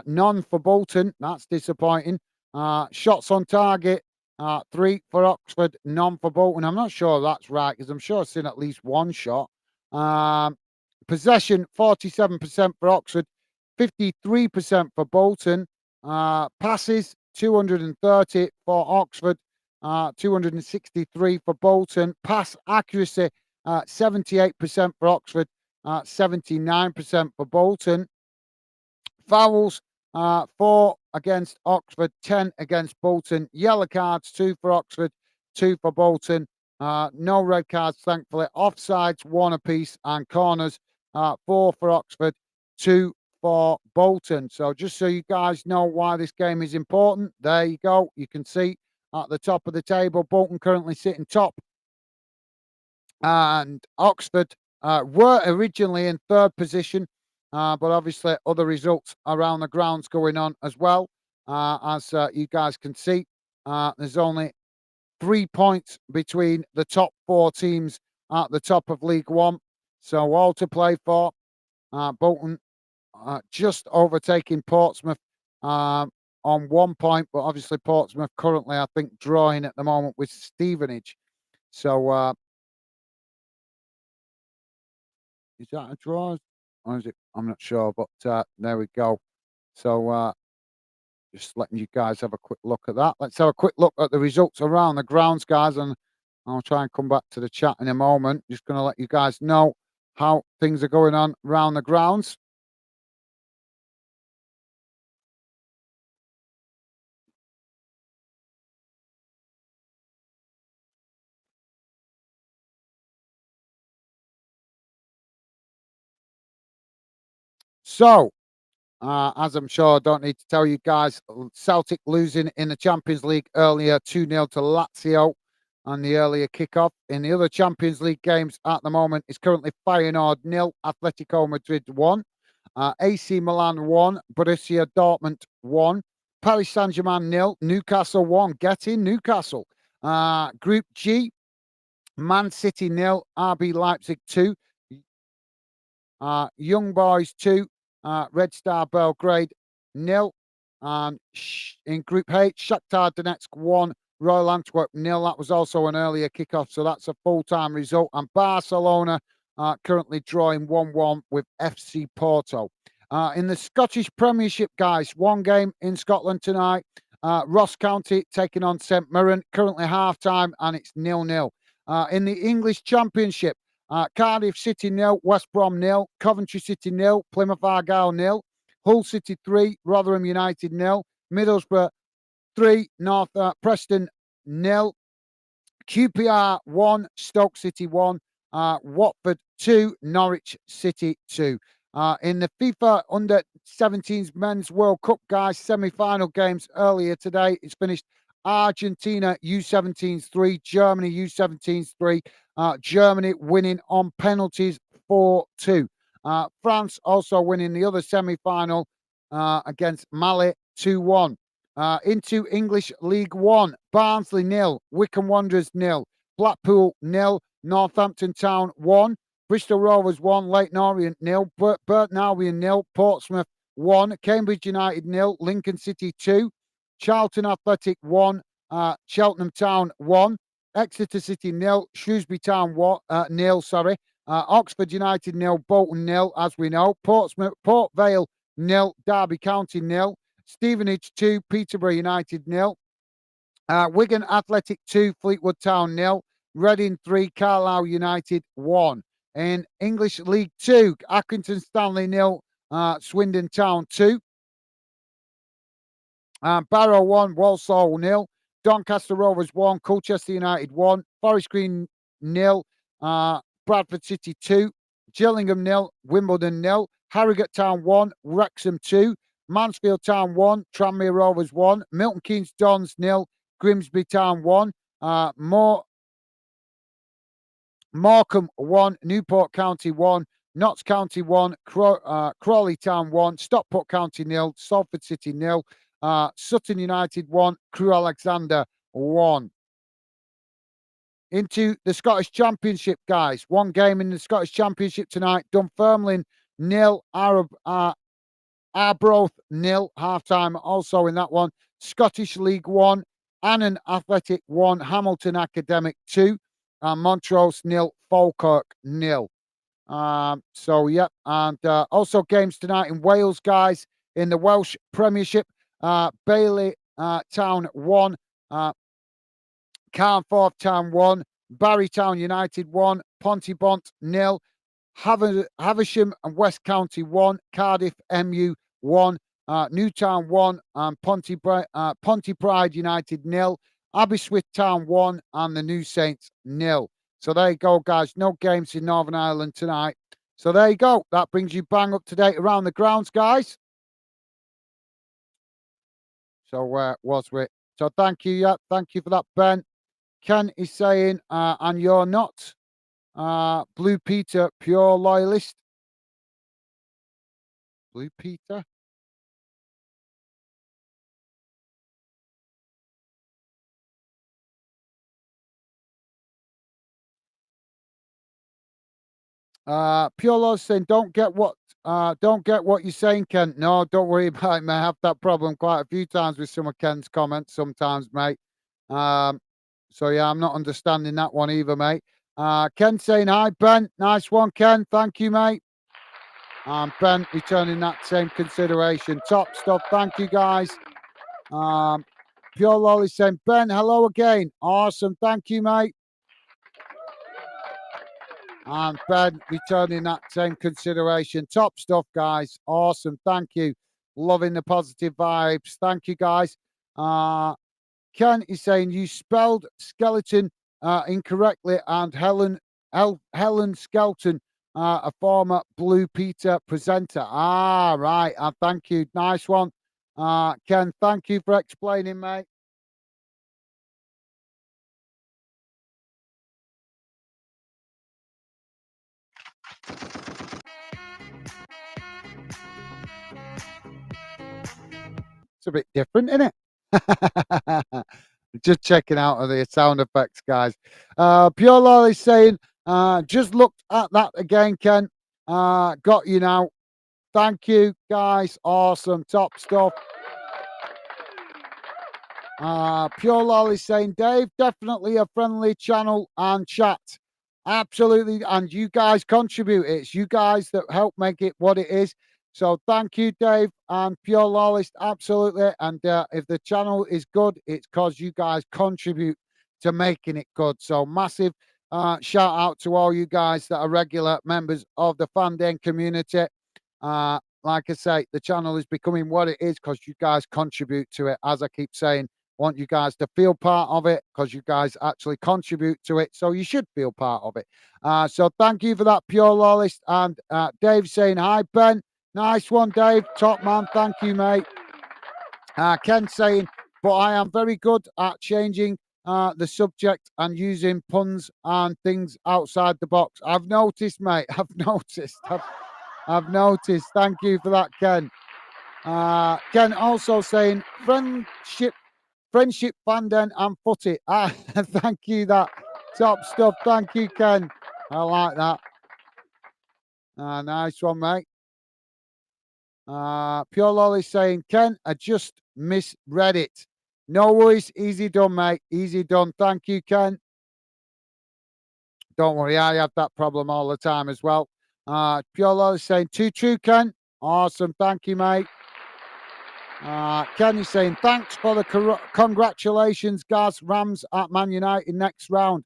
[SPEAKER 1] none for Bolton. That's disappointing. Shots on target, 3 for Oxford, none for Bolton. I'm not sure that's right because I'm sure I've seen at least one shot. Possession, 47% for Oxford, 53% for Bolton. Passes, 230 for Oxford, 263 for Bolton. Pass accuracy, 78% for Oxford, 79% for Bolton. Fouls, 4 against Oxford, 10 against Bolton. Yellow cards, 2 for Oxford, 2 for Bolton. No red cards, thankfully. Offsides, 1 apiece. And corners, 4 for Oxford, 2 for Bolton. So just so you guys know why this game is important, there you go. You can see at the top of the table, Bolton currently sitting top. And Oxford were originally in 3rd position, but obviously other results around the grounds going on as well. As you guys can see, there's only 3 points between the top 4 teams at the top of League One. So all to play for. Bolton just overtaking Portsmouth on 1 point, but obviously Portsmouth currently, I think, drawing at the moment with Stevenage. So is that a draw? Or is it? I'm not sure, but there we go. So just letting you guys have a quick look at that. Let's have a quick look at the results around the grounds, guys, and I'll try and come back to the chat in a moment. Just going to let you guys know how things are going on around the grounds. So, as I'm sure I don't need to tell you guys, Celtic losing in the Champions League earlier 2-0 to Lazio on the earlier kickoff. In the other Champions League games at the moment, it's currently Feyenoord 0, Atletico Madrid 1, AC Milan 1, Borussia Dortmund 1, Paris Saint-Germain 0, Newcastle 1. Get in, Newcastle. Group G, Man City 0, RB Leipzig 2, Young Boys 2, Red Star Belgrade 0. And in Group H, Shakhtar Donetsk 1, Royal Antwerp 0. That was also an earlier kickoff, so that's a full-time result. And Barcelona currently drawing 1-1 with FC Porto. In the Scottish Premiership, guys, one game in Scotland tonight. Ross County taking on St Mirren, currently half-time, and it's 0-0. In the English Championship, Cardiff City 0, West Brom 0, Coventry City 0, Plymouth Argyle 0, Hull City 3, Rotherham United 0, Middlesbrough 3, North Preston 0, QPR 1, Stoke City 1, Watford 2, Norwich City 2. In the FIFA Under-17s Men's World Cup, guys, semi-final games earlier today. It's finished Argentina U17s 3, Germany U17s 3. Germany winning on penalties 4-2. France also winning the other semi-final against Mali 2-1. Into English League One, Barnsley 0, Wycombe Wanderers 0, Blackpool 0, Northampton Town 1, Bristol Rovers 1, Leyton Orient 0, Burton Albion 0, Portsmouth 1, Cambridge United 0, Lincoln City 2, Charlton Athletic 1, Cheltenham Town 1, Exeter City 0, Shrewsbury Town 0, Oxford United 0, Bolton 0, as we know, Port Vale 0, Derby County 0, Stevenage 2, Peterborough United 0, Wigan Athletic 2, Fleetwood Town 0, Reading 3, Carlisle United 1. In English League 2, Accrington Stanley 0, Swindon Town 2, Barrow 1, Walsall 0, Doncaster Rovers 1, Colchester United 1, Forest Green 0, Bradford City 2, Gillingham 0, Wimbledon 0, Harrogate Town 1, Wrexham 2, Mansfield Town 1, Tranmere Rovers 1, Milton Keynes Dons 0, Grimsby Town 1, Morecambe 1, Newport County 1, Notts County 1, Crawley Town 1, Stockport County 0, Salford City 0, Sutton United 1, Crewe Alexander 1. Into the Scottish Championship, guys. One game in the Scottish Championship tonight. Dunfermline 0, Arbroath 0, half-time also in that one. Scottish League 1, Annan Athletic 1, Hamilton Academic 2, and Montrose 0, Falkirk 0. So, yeah, and also games tonight in Wales, guys, in the Welsh Premiership. Bailey Town 1, Carnforth Town 1, Barry Town United 1, Pontybont 0, Havisham and West County 1, Cardiff MU 1, Newtown 1, and Pontypridd United 0, Aberystwyth Town 1, and the New Saints 0. So there you go, guys. No games in Northern Ireland tonight. So there you go. That brings you bang up to date around the grounds, guys. So where was we? So thank you, yeah. Thank you for that, Ben. Ken is saying, and you're not Blue Peter, pure loyalist. Blue Peter? Pure loyalist saying, don't get what you're saying, Ken. No, don't worry about it, mate. I have that problem quite a few times with some of Ken's comments sometimes, mate. So yeah, I'm not understanding that one either, mate. Ken saying, hi, Ben. Nice one, Ken. Thank you, mate. And Ben returning that same consideration. Top stuff. Thank you, guys. Pure Lolly saying, Ben, hello again. Awesome. Thank you, mate. And Ben returning that same consideration. Top stuff, guys. Awesome. Thank you. Loving the positive vibes. Thank you, guys. Ken is saying you spelled skeleton incorrectly, and Helen Skelton, a former Blue Peter presenter. Ah, right. Thank you. Nice one. Ken, thank you for explaining, mate. It's a bit different, isn't it? Just checking out of the sound effects, guys. Pure Lolly saying, just looked at that again, Ken. Got you now. Thank you, guys. Awesome. Top stuff. Pure Lolly saying, Dave, definitely a friendly channel and chat. Absolutely. And you guys contribute. It's you guys that help make it what it is. So thank you, Dave, and Pure Lawless. Absolutely. And if the channel is good, it's because you guys contribute to making it good. So massive shout out to all you guys that are regular members of the Fan Den community. Like I say, the channel is becoming what it is because you guys contribute to it. As I keep saying, want you guys to feel part of it because you guys actually contribute to it. So you should feel part of it. So thank you for that, Pure Lawless. And Dave saying, hi, Ben. Nice one, Dave. Top man. Thank you, mate. Ken saying, but I am very good at changing the subject and using puns and things outside the box. I've noticed, mate. I've noticed. I've noticed. Thank you for that, Ken. Ken also saying, friendship, fandom, and footy. Thank you. That top stuff. Thank you, Ken. I like that. Nice one, mate. Pure Lolly saying, Ken, I just misread it. No worries. Easy done, mate. Easy done. Thank you, Ken. Don't worry. I have that problem all the time as well. Pure Lolly saying, too true, Ken. Awesome. Thank you, mate. Ken is saying, thanks for the congratulations, Gaz. Rams at Man United next round.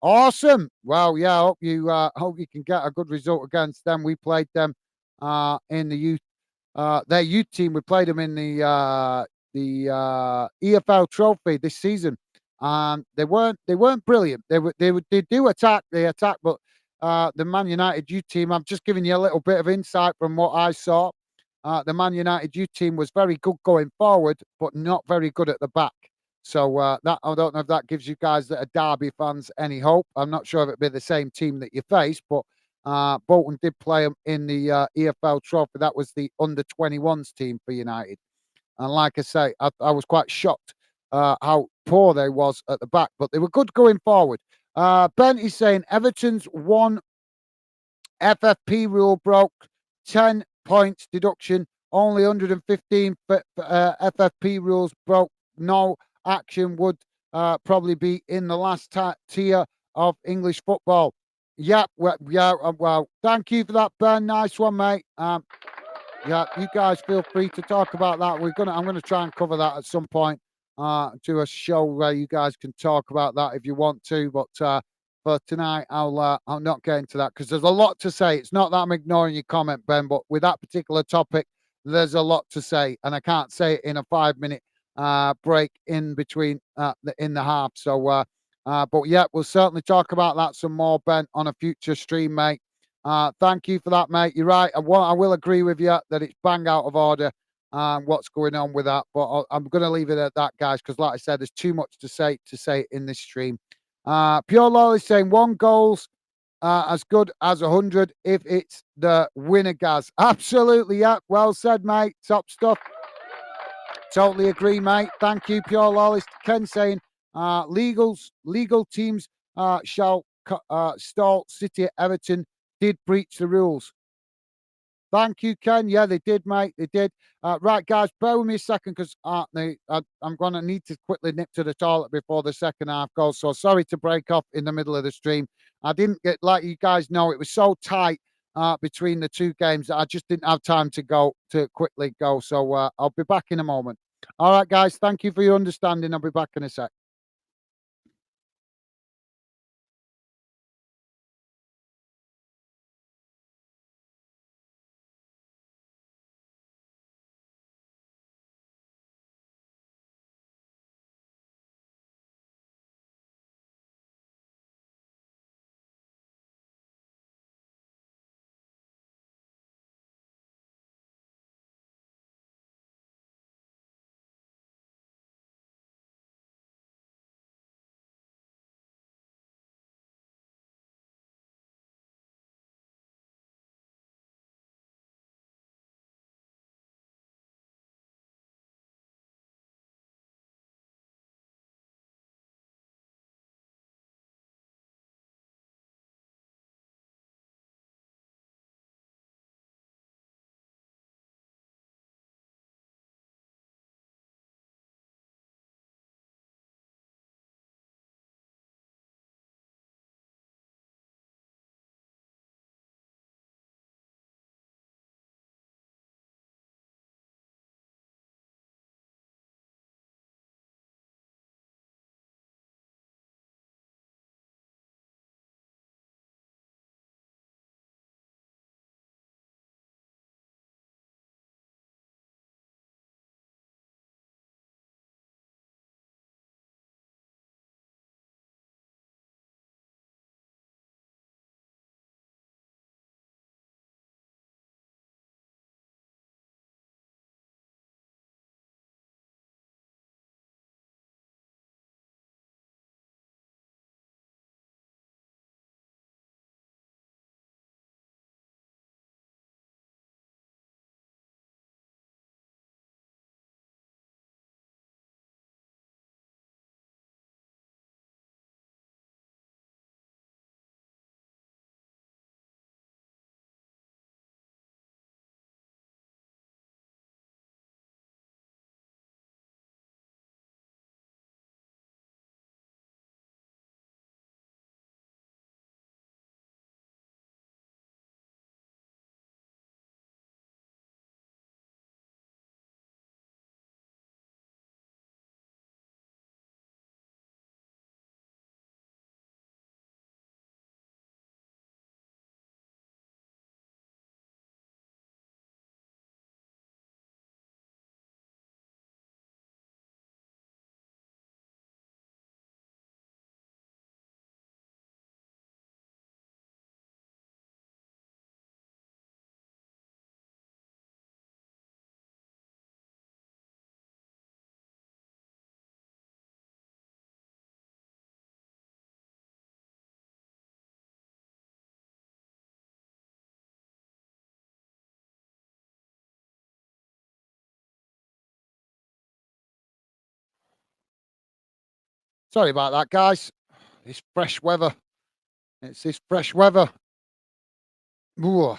[SPEAKER 1] Awesome. Well, yeah, hope you can get a good result against them. We played them in the youth their youth team. We played them in the EFL Trophy this season. They weren't brilliant. They do attack. They attack, but the Man United youth team. I'm just giving you a little bit of insight from what I saw. The Man United youth team was very good going forward, but not very good at the back. So that I don't know if that gives you guys that are Derby fans any hope. I'm not sure if it'd be the same team that you face, but Bolton did play them in the EFL Trophy. That was the under-21s team for United. And like I say, I was quite shocked how poor they was at the back, but they were good going forward. Ben is saying Everton's one FFP rule broke, 10 points deduction, only 115 FFP rules broke. No action would probably be in the last tier of English football. Yeah, well, thank you for that, Ben. Nice one, mate. Yeah, you guys feel free to talk about that. I'm gonna try and cover that at some point. Do a show where you guys can talk about that if you want to. But for tonight, I'll not get into that because there's a lot to say. It's not that I'm ignoring your comment, Ben, but with that particular topic, there's a lot to say, and I can't say it in a 5 minute break in between in the half. But yeah, we'll certainly talk about that some more, Ben, on a future stream, mate. Thank you for that, mate. You're right. I will agree with you that it's bang out of order what's going on with that. But I'm going to leave it at that, guys, because like I said, there's too much to say in this stream. Pure Lol is saying one goal's as good as 100 if it's the winner, Gaz. Absolutely, yeah. Well said, mate. Top stuff. Totally agree, mate. Thank you, Pure Lawless. Ken saying legal teams shall stall City Everton did breach the rules. Thank you, Ken. Yeah, they did, mate. They did. Right, guys, bear with me a second because I'm going to need to quickly nip to the toilet before the second half goes. So sorry to break off in the middle of the stream. I didn't get, like you guys know, it was so tight between the two games that I just didn't have time to quickly go. So I'll be back in a moment. All right, guys, thank you for your understanding. I'll be back in a sec. Sorry about that, guys. This fresh weather. It's this fresh weather. Ooh.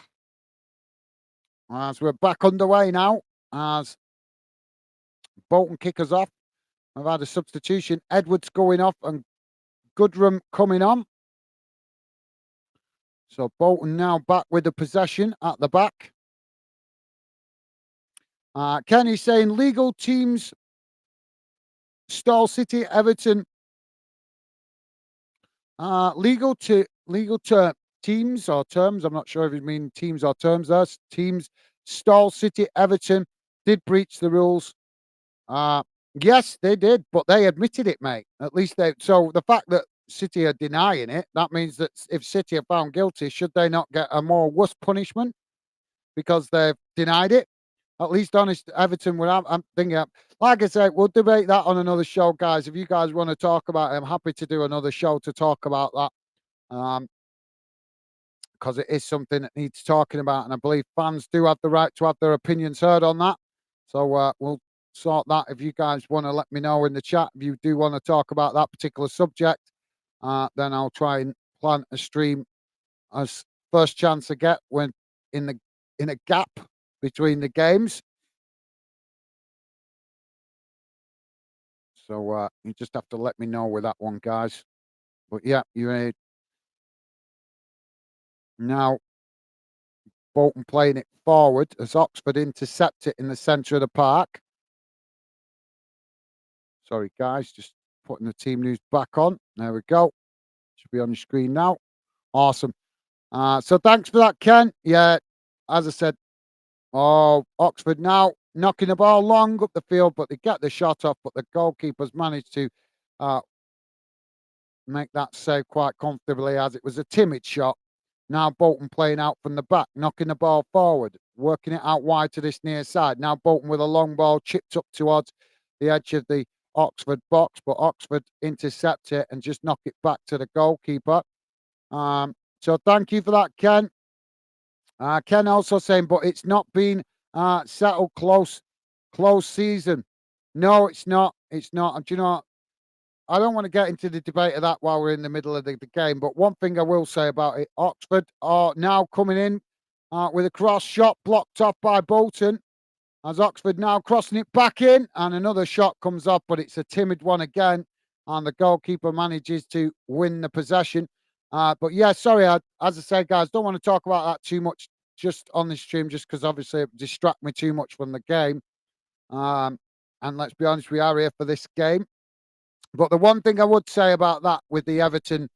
[SPEAKER 1] As we're back underway now, as Bolton kick us off. I've had a substitution. Edwards going off and Goodrum coming on. So Bolton now back with the possession at the back. Kenny saying legal teams, Stall City, Everton. Legal teams or terms. I'm not sure if you mean teams or terms. There's teams. Stall City, Everton did breach the rules. Yes, they did, but they admitted it, mate. At least they. So the fact that City are denying it, that means that if City are found guilty, should they not get a more worse punishment because they've denied it? At least honest Everton would have. I'm thinking, like I said, we'll debate that on another show, guys. If you guys want to talk about it, I'm happy to do another show to talk about that. Because it is something that needs talking about, and I believe fans do have the right to have their opinions heard on that. So we'll sort that. If you guys want to let me know in the chat if you do want to talk about that particular subject, then I'll try and plan a stream as first chance I get when in a gap between the games. So you just have to let me know with that one, guys. But yeah, you now Bolton playing it forward as Oxford intercept it in the centre of the park. Sorry, guys, just putting the team news back on. There we go. Should be on your screen now. Awesome. So thanks for that, Ken. Yeah, as I said, Oxford now knocking the ball long up the field, but they get the shot off, but the goalkeepers managed to make that save quite comfortably as it was a timid shot. Now Bolton playing out from the back, knocking the ball forward, working it out wide to this near side. Now Bolton with a long ball chipped up towards the edge of the Oxford box, but Oxford intercept it and just knock it back to the goalkeeper. So thank you for that, Ken. Ken also saying, but it's not been settled close season. No, it's not. It's not. Do you know, I don't want to get into the debate of that while we're in the middle of the game, but one thing I will say about it, Oxford are now coming in with a cross shot blocked off by Bolton. As Oxford now crossing it back in, and another shot comes off, but it's a timid one again, and the goalkeeper manages to win the possession. But yeah, sorry, as I say, guys, don't want to talk about that too much just on the stream, just because obviously it distract me too much from the game. And let's be honest, we are here for this game. But the one thing I would say about that with the Everton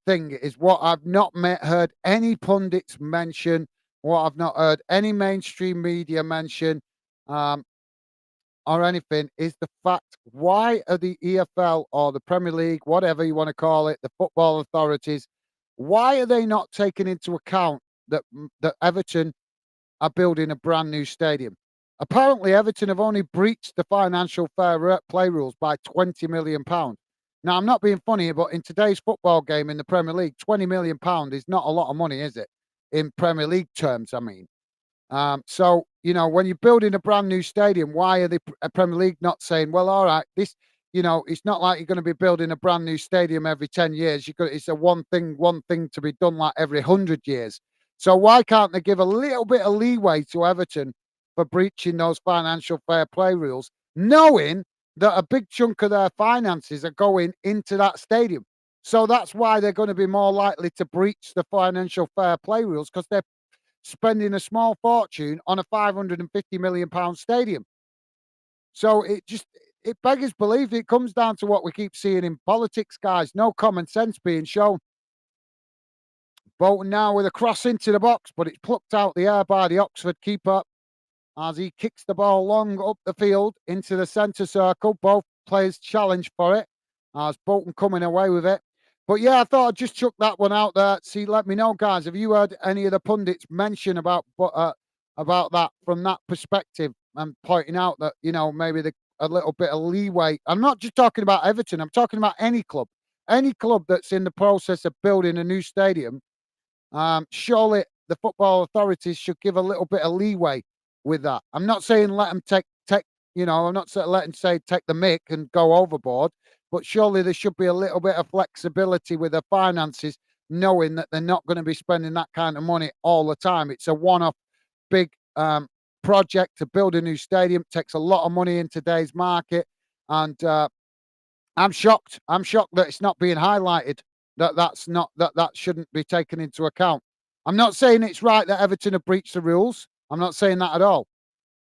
[SPEAKER 1] thing is what I've not heard any pundits mention, what I've not heard any mainstream media mention or anything is the fact, why are the EFL or the Premier League, whatever you want to call it, the football authorities, why are they not taking into account that Everton are building a brand new stadium? Apparently, Everton have only breached the financial fair play rules by £20 million. Now, I'm not being funny, but in today's football game in the Premier League, £20 million is not a lot of money, is it? In Premier League terms, I mean. So, you know, when you're building a brand new stadium, why are the Premier League not saying, well, all right, this, you know, it's not like you're going to be building a brand new stadium every 10 years. It's a one thing to be done like every 100 years. So why can't they give a little bit of leeway to Everton for breaching those financial fair play rules, knowing that a big chunk of their finances are going into that stadium? So that's why they're going to be more likely to breach the financial fair play rules, because they're spending a small fortune on a £550 million stadium. So it beggars belief. It comes down to what we keep seeing in politics, guys. No common sense being shown. Bolton now with a cross into the box, but it's plucked out the air by the Oxford keeper as he kicks the ball long up the field into the centre circle. Both players challenge for it as Bolton coming away with it. But yeah, I thought I'd just chuck that one out there. See, let me know, guys. Have you heard any of the pundits mention about that from that perspective and pointing out that, you know, maybe a little bit of leeway? I'm not just talking about Everton. I'm talking about any club that's in the process of building a new stadium. Surely the football authorities should give a little bit of leeway with that. I'm not saying let them take, you know, I'm not letting say take the mick and go overboard, but surely there should be a little bit of flexibility with their finances, knowing that they're not going to be spending that kind of money all the time. It's a one-off big project to build a new stadium. It takes a lot of money in today's market, and I'm shocked. I'm shocked that it's not being highlighted. That shouldn't be taken into account. I'm not saying it's right that Everton have breached the rules. I'm not saying that at all.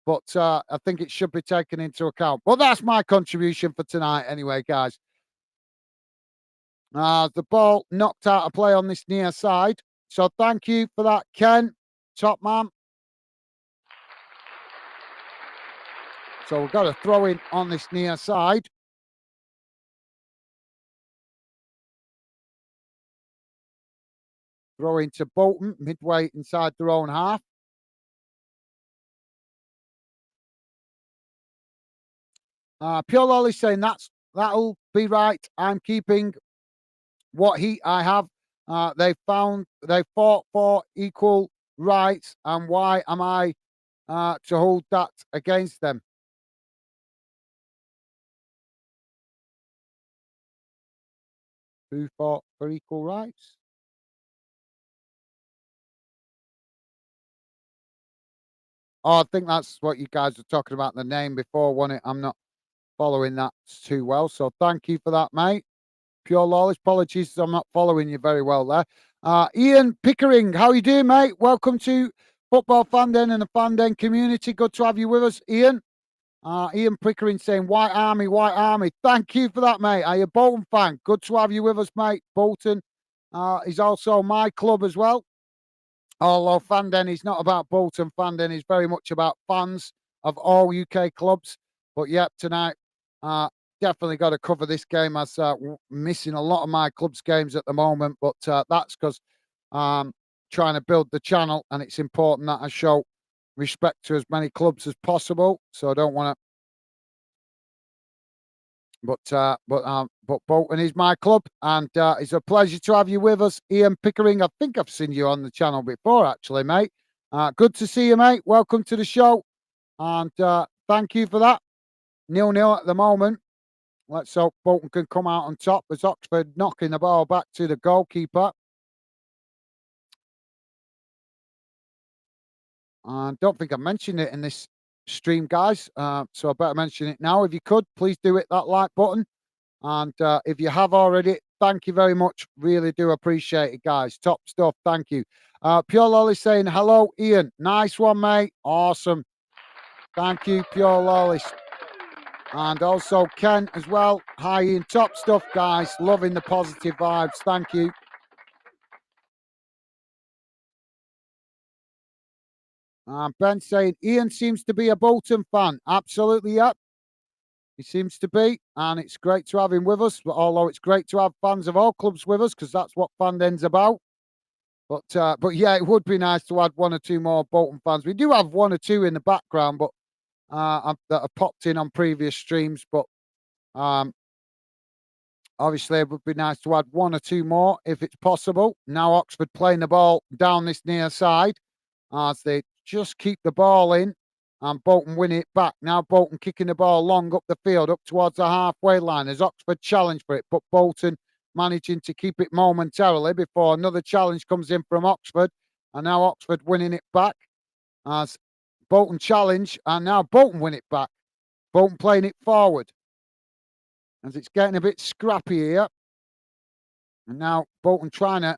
[SPEAKER 1] But I think it should be taken into account. But that's my contribution for tonight, anyway, guys. The ball knocked out of play on this near side. So thank you for that, Ken. Top man. So we've got a throw in on this near side. Throw into Bolton, midway inside their own half. Pure Lolly saying that'll be right. I'm keeping what heat I have. They fought for equal rights, and why am I to hold that against them? Who fought for equal rights? Oh, I think that's what you guys were talking about the name before, wasn't it? I'm not following that too well, so thank you for that, mate. Pure Lawless, apologies, I'm not following you very well there. Ian Pickering, how you doing, mate? Welcome to Football Fan Den and the Fan Den community. Good to have you with us, Ian. Ian Pickering saying, White Army, White Army. Thank you for that, mate. Are you a Bolton fan? Good to have you with us, mate. Bolton is also my club as well. Although Fanden is not about Bolton, Fanden is very much about fans of all UK clubs. But yep, tonight, definitely got to cover this game as missing a lot of my club's games at the moment. But that's because trying to build the channel, and it's important that I show respect to as many clubs as possible. So I don't want to. But Bolton is my club, and it's a pleasure to have you with us, Ian Pickering. I think I've seen you on the channel before, actually, mate. Good to see you, mate. Welcome to the show, and thank you for that. 0-0 at the moment. Let's hope Bolton can come out on top. As Oxford knocking the ball back to the goalkeeper. And don't think I mentioned it in this stream, guys. So I better mention it now. If you could, please do hit that like button. And if you have already, thank you very much. Really do appreciate it, guys. Top stuff. Thank you. Pure Lolly saying, hello, Ian. Nice one, mate. Awesome. Thank you, Pure Lolly. And also Ken as well. Hi, Ian. Top stuff, guys. Loving the positive vibes. Thank you. Ben saying, Ian seems to be a Bolton fan. Absolutely, yep. He seems to be, and it's great to have him with us. Although it's great to have fans of all clubs with us, because that's what Fanden's about. But yeah, it would be nice to add one or two more Bolton fans. We do have one or two in the background, but that have popped in on previous streams. But obviously, it would be nice to add one or two more if it's possible. Now Oxford playing the ball down this near side as they just keep the ball in, and Bolton win it back. Now Bolton kicking the ball long up the field, up towards the halfway line as Oxford challenge for it, but Bolton managing to keep it momentarily before another challenge comes in from Oxford. And now Oxford winning it back as Bolton challenge, and now Bolton win it back. Bolton playing it forward as it's getting a bit scrappy here. And now Bolton trying to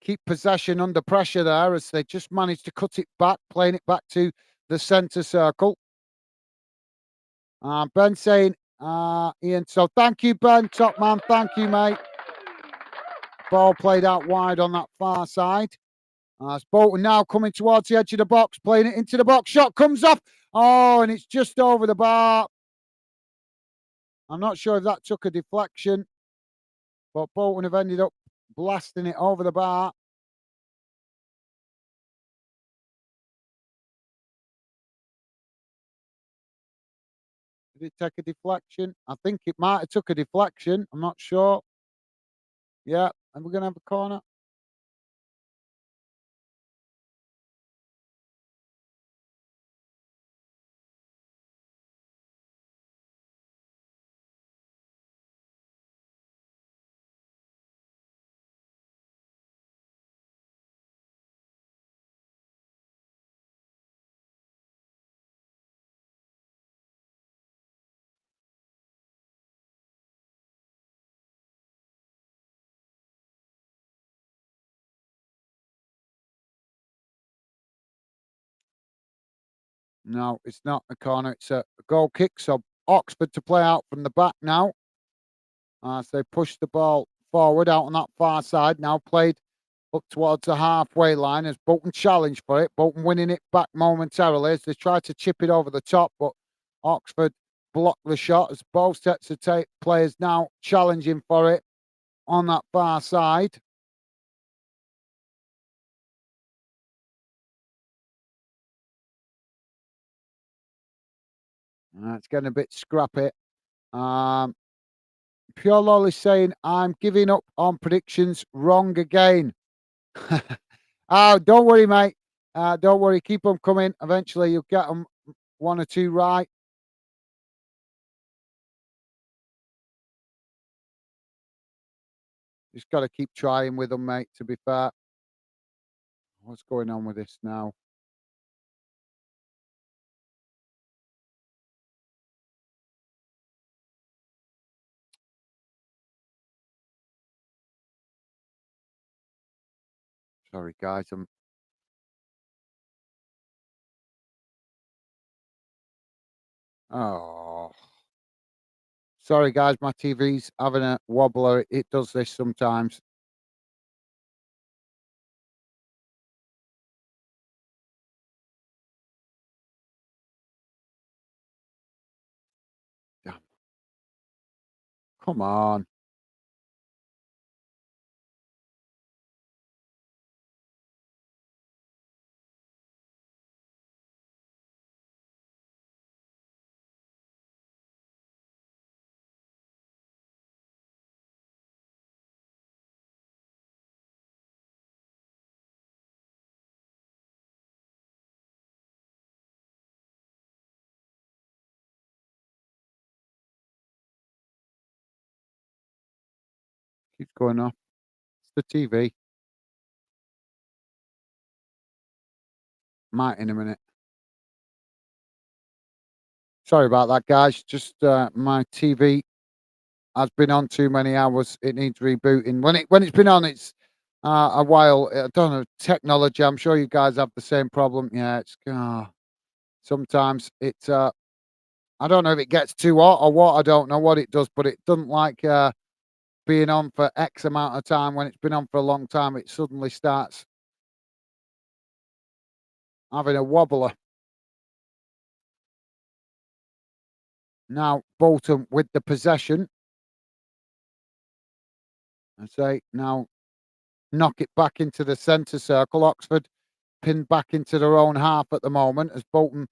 [SPEAKER 1] keep possession under pressure there as they just managed to cut it back, playing it back to the centre circle. Ben saying, Ian, so thank you, Ben, top man. Thank you, mate. Ball played out wide on that far side. It's Bolton now coming towards the edge of the box, playing it into the box. Shot comes off. Oh, and it's just over the bar. I'm not sure if that took a deflection, but Bolton have ended up blasting it over the bar. Did it take a deflection? I think it might have took a deflection. I'm not sure. Yeah, and we're going to have a corner. No, it's not a corner. It's a goal kick. So Oxford to play out from the back now as they push the ball forward out on that far side. Now played up towards the halfway line as Bolton challenge for it. Bolton winning it back momentarily as they try to chip it over the top, but Oxford block the shot as both sets of players now challenging for it on that far side. It's getting a bit scrappy. Um, Pure Lol is saying, I'm giving up on predictions. Wrong again. Oh, don't worry, mate. Don't worry. Keep them coming. Eventually, you'll get them one or two right. Just got to keep trying with them, mate, to be fair. What's going on with this now? Sorry, guys. Oh, sorry, guys. My TV's having a wobbler. It does this sometimes. Damn. Come on. Keeps going off. It's the TV. Might in a minute. Sorry about that, guys. Just my TV has been on too many hours. It needs rebooting. When it's been on, it's a while. I don't know technology. I'm sure you guys have the same problem. Yeah, it's sometimes it's I don't know if it gets too hot or what. I don't know what it does, but it doesn't like being on for X amount of time. When it's been on for a long time, it suddenly starts having a wobbler. Now Bolton with the possession. I say now knock it back into the centre circle. Oxford pinned back into their own half at the moment as Bolton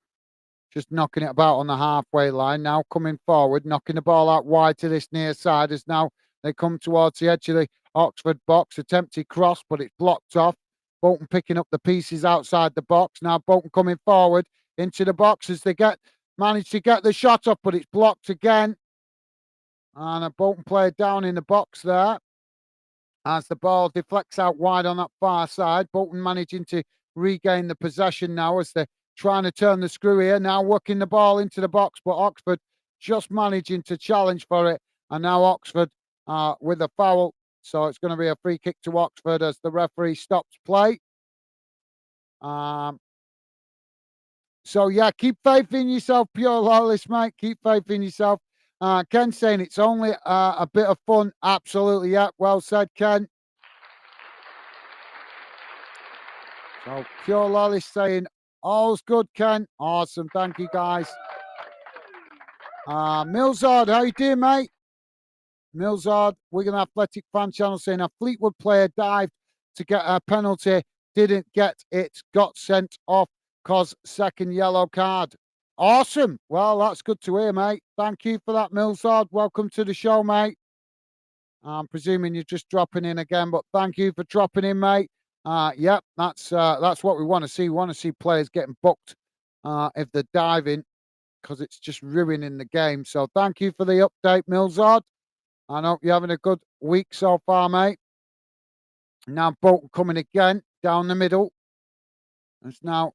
[SPEAKER 1] just knocking it about on the halfway line. Now coming forward, knocking the ball out wide to this near side as now they come towards the edge of the Oxford box. Attempted cross, but it's blocked off. Bolton picking up the pieces outside the box. Now Bolton coming forward into the box as they manage to get the shot up, but it's blocked again. And a Bolton player down in the box there as the ball deflects out wide on that far side. Bolton managing to regain the possession now as they're trying to turn the screw here. Now working the ball into the box, but Oxford just managing to challenge for it. And now Oxford with a foul. So it's going to be a free kick to Oxford as the referee stops play. Um, so yeah, keep faith in yourself, Pure Lawless, mate. Keep faith in yourself. Ken saying it's only a bit of fun. Absolutely, yeah. Well said, Ken. So Pure Lolly saying, all's good, Ken. Awesome. Thank you, guys. Millsard, how you doing, mate? Millsard, Wigan Athletic fan channel saying a Fleetwood player dived to get a penalty, didn't get it, got sent off cause second yellow card. Awesome. Well, that's good to hear, mate. Thank you for that, Millsard. Welcome to the show, mate. I'm presuming you're just dropping in again, but thank you for dropping in, mate. Yep, that's what we want to see. We want to see players getting booked if they're diving because it's just ruining the game. So thank you for the update, Millsard. I hope you're having a good week so far, mate. Now Bolton coming again down the middle. It's now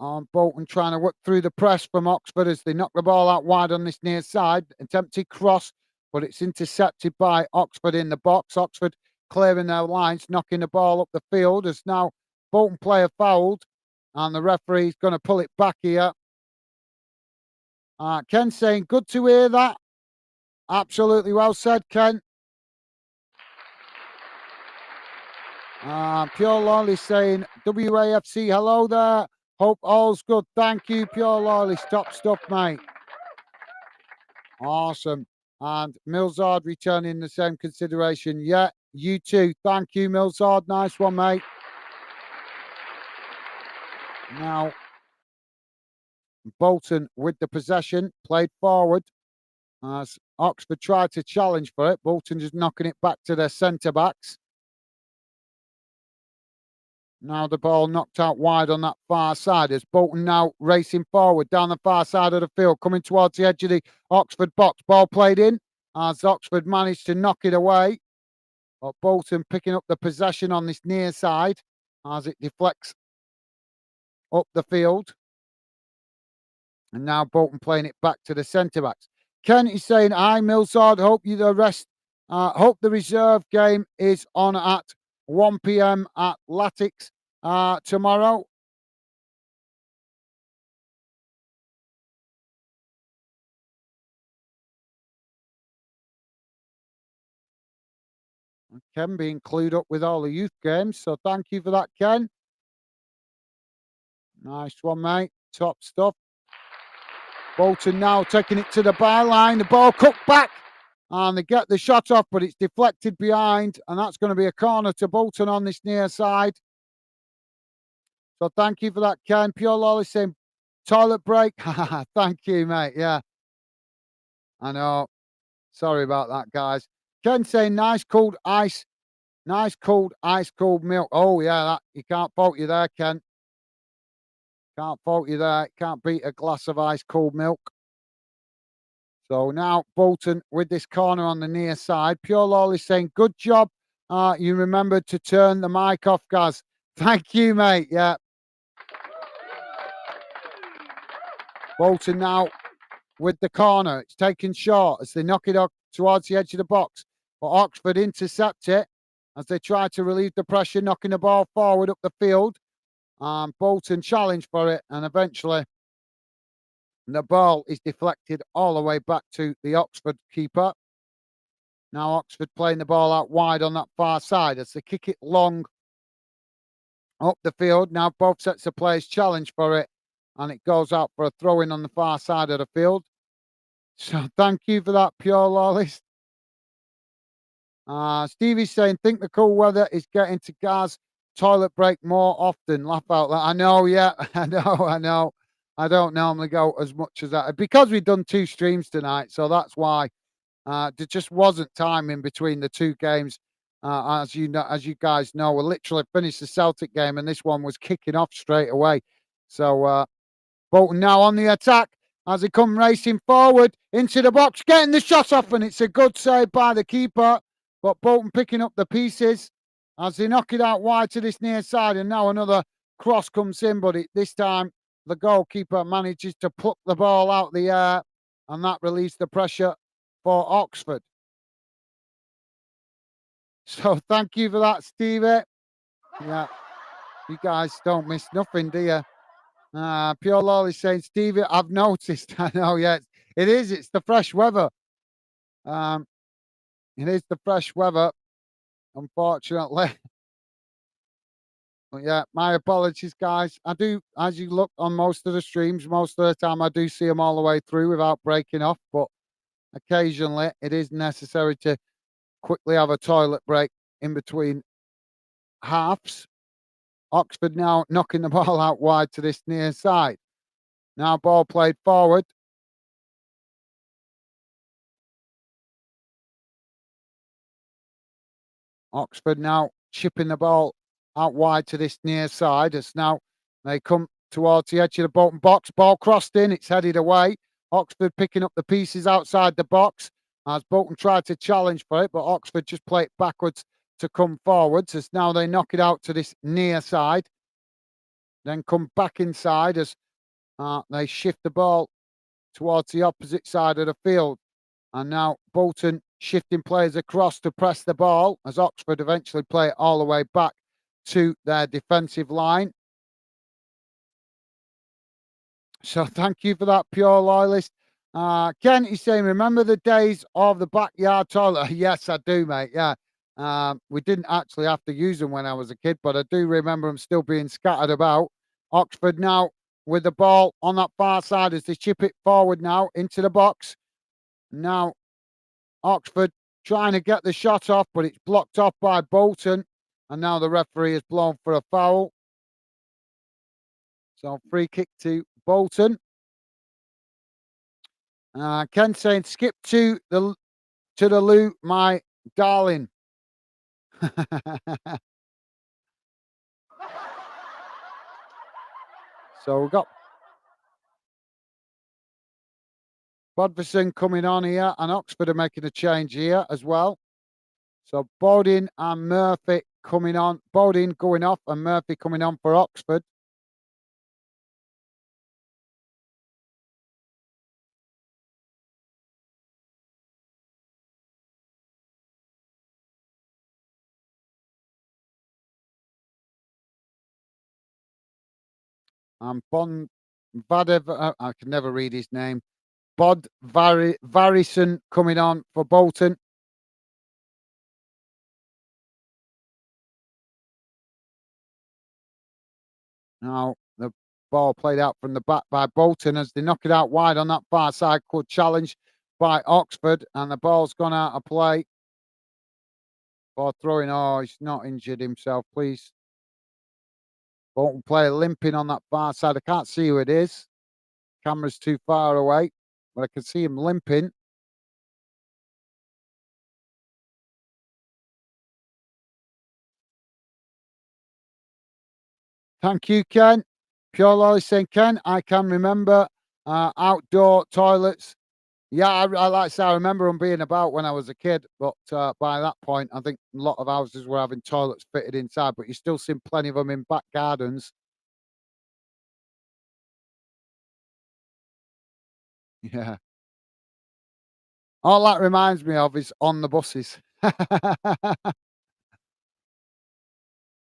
[SPEAKER 1] on Bolton trying to work through the press from Oxford as they knock the ball out wide on this near side. Attempted cross, but it's intercepted by Oxford in the box. Oxford clearing their lines, knocking the ball up the field as now Bolton player fouled, and the referee's going to pull it back here. Ken saying, good to hear that. Absolutely well said, Ken. Pure Lolly saying, WAFC, hello there. Hope all's good. Thank you, Pure Lolly. Top stuff, mate. Awesome. And Milzard returning the same consideration. Yeah, you too. Thank you, Milzard. Nice one, mate. Now, Bolton with the possession, played forward. As Oxford tried to challenge for it, Bolton just knocking it back to their centre-backs. Now the ball knocked out wide on that far side as Bolton now racing forward down the far side of the field, coming towards the edge of the Oxford box. Ball played in as Oxford managed to knock it away. But Bolton picking up the possession on this near side as it deflects up the field. And now Bolton playing it back to the centre-backs. Ken is saying, hi, Milsard, hope the reserve game is on at 1 p.m. at Latics tomorrow. Ken being clued up with all the youth games, so thank you for that, Ken. Nice one, mate. Top stuff. Bolton now taking it to the byline. The ball cut back. And they get the shot off, but it's deflected behind. And that's going to be a corner to Bolton on this near side. So thank you for that, Ken. Pure Lolly saying, toilet break. Thank you, mate. Yeah. I know. Sorry about that, guys. Ken saying, nice cold ice. Nice cold, ice cold milk. Oh, yeah. You can't fault you there, Ken. Can't fault you there. Can't beat a glass of ice cold milk. So now Bolton with this corner on the near side. Pure Lolly saying, good job. You remembered to turn the mic off, guys. Thank you, mate. Yeah. Bolton now with the corner. It's taken short as they knock it up towards the edge of the box. But Oxford intercept it as they try to relieve the pressure, knocking the ball forward up the field. Bolton challenge for it, and eventually the ball is deflected all the way back to the Oxford keeper. Now Oxford playing the ball out wide on that far side as they kick it long up the field. Now both sets of players challenge for it, and it goes out for a throw-in on the far side of the field. So thank you for that, Pure Lawless. Stevie's saying, think the cool weather is getting to Gaz toilet break more often. Laugh out loud. I know, yeah, I know. I don't normally go as much as that because we've done 2 streams tonight, so that's why. There just wasn't time in between the 2 games. As you guys know, we literally finished the Celtic game, and this one was kicking off straight away. So Bolton now on the attack as they come racing forward into the box, getting the shot off, and it's a good save by the keeper. But Bolton picking up the pieces as they knock it out wide to this near side, and now another cross comes in, but this time the goalkeeper manages to pluck the ball out of the air, and that relieves the pressure for Oxford. So thank you for that, Stevie. Yeah, you guys don't miss nothing, do you? Pure Lolly saying, Stevie, I've noticed. I know, yeah, it is. It's the fresh weather. It is the fresh weather, unfortunately. But yeah, my apologies, guys. I do, as you look on most of the streams, most of the time I do see them all the way through without breaking off. But occasionally it is necessary to quickly have a toilet break in between halves. Oxford now knocking the ball out wide to this near side. Now ball played forward. Oxford now chipping the ball out wide to this near side as now they come towards the edge of the Bolton box. Ball crossed in, it's headed away. Oxford picking up the pieces outside the box as Bolton tried to challenge for it, but Oxford just play it backwards to come forwards as now they knock it out to this near side. Then come back inside as they shift the ball towards the opposite side of the field. And now Bolton shifting players across to press the ball as Oxford eventually play it all the way back to their defensive line. So thank you for that, pure loyalist. Ken is saying, remember the days of the backyard toilet? Yes, I do, mate. Yeah. We didn't actually have to use them when I was a kid, but I do remember them still being scattered about. Oxford now with the ball on that far side as they chip it forward now into the box. Now Oxford trying to get the shot off, but it's blocked off by Bolton. And now the referee has blown for a foul. So free kick to Bolton. Ken saying, skip to the loo, my darling. So we've got Bodverson coming on here, and Oxford are making a change here as well. So Bodin and Murphy coming on. Bodin going off and Murphy coming on for Oxford. And Vadev, I can never read his name. Varison coming on for Bolton. Now the ball played out from the back by Bolton as they knock it out wide on that far side. Good challenge by Oxford, and the ball's gone out of play for throwing. Oh, he's not injured himself, please. Bolton player limping on that far side. I can't see who it is. Camera's too far away, but I can see him limping. Thank you, Ken. Pure Lolly saying, Ken, I can remember outdoor toilets. Yeah, I like to say I remember them being about when I was a kid, but by that point, I think a lot of houses were having toilets fitted inside, but you still see plenty of them in back gardens. Yeah. All that reminds me of is on the buses.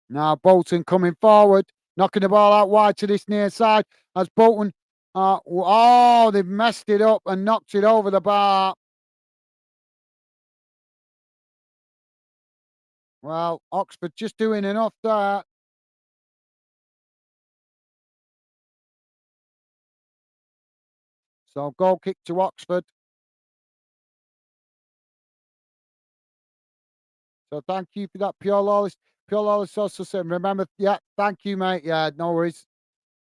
[SPEAKER 1] Now Bolton coming forward, knocking the ball out wide to this near side as Bolton. Oh, they've messed it up and knocked it over the bar. Well, Oxford just doing enough there. So goal kick to Oxford. So thank you for that, Pure Lawless. Pure Lawless also said, remember, yeah, thank you, mate. Yeah, no worries.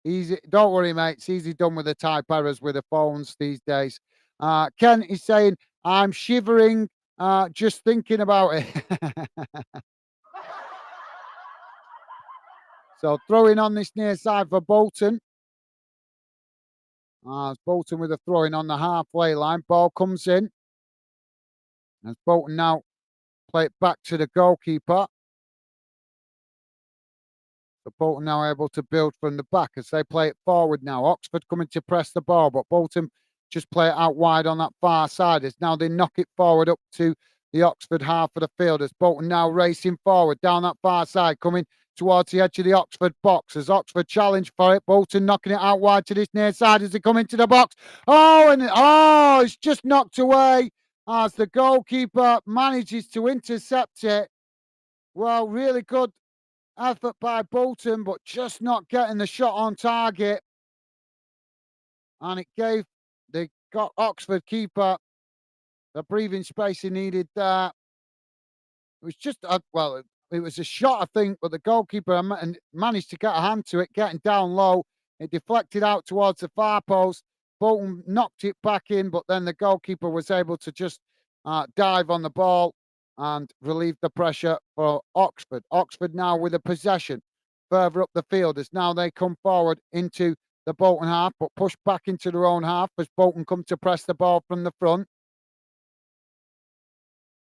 [SPEAKER 1] Easy. Don't worry, mate. It's easy done with the type errors with the phones these days. Ken is saying, I'm shivering just thinking about it. So throwing on this near side for Bolton. It's Bolton with a throwing on the halfway line. Ball comes in. As Bolton now play it back to the goalkeeper. So Bolton now able to build from the back as they play it forward now. Oxford coming to press the ball, but Bolton just play it out wide on that far side. As now they knock it forward up to the Oxford half of the field. As Bolton now racing forward down that far side, coming towards the edge of the Oxford box. As Oxford challenge for it, Bolton knocking it out wide to this near side as they come into the box. It's just knocked away as the goalkeeper manages to intercept it. Well, really good effort by Bolton, but just not getting the shot on target. And it gave the Oxford keeper the breathing space he needed there. It was just, it was a shot, I think, but the goalkeeper managed to get a hand to it, getting down low. It deflected out towards the far post. Bolton knocked it back in, but then the goalkeeper was able to just dive on the ball and relieve the pressure for Oxford. Oxford now with a possession further up the field as now they come forward into the Bolton half, but push back into their own half as Bolton come to press the ball from the front.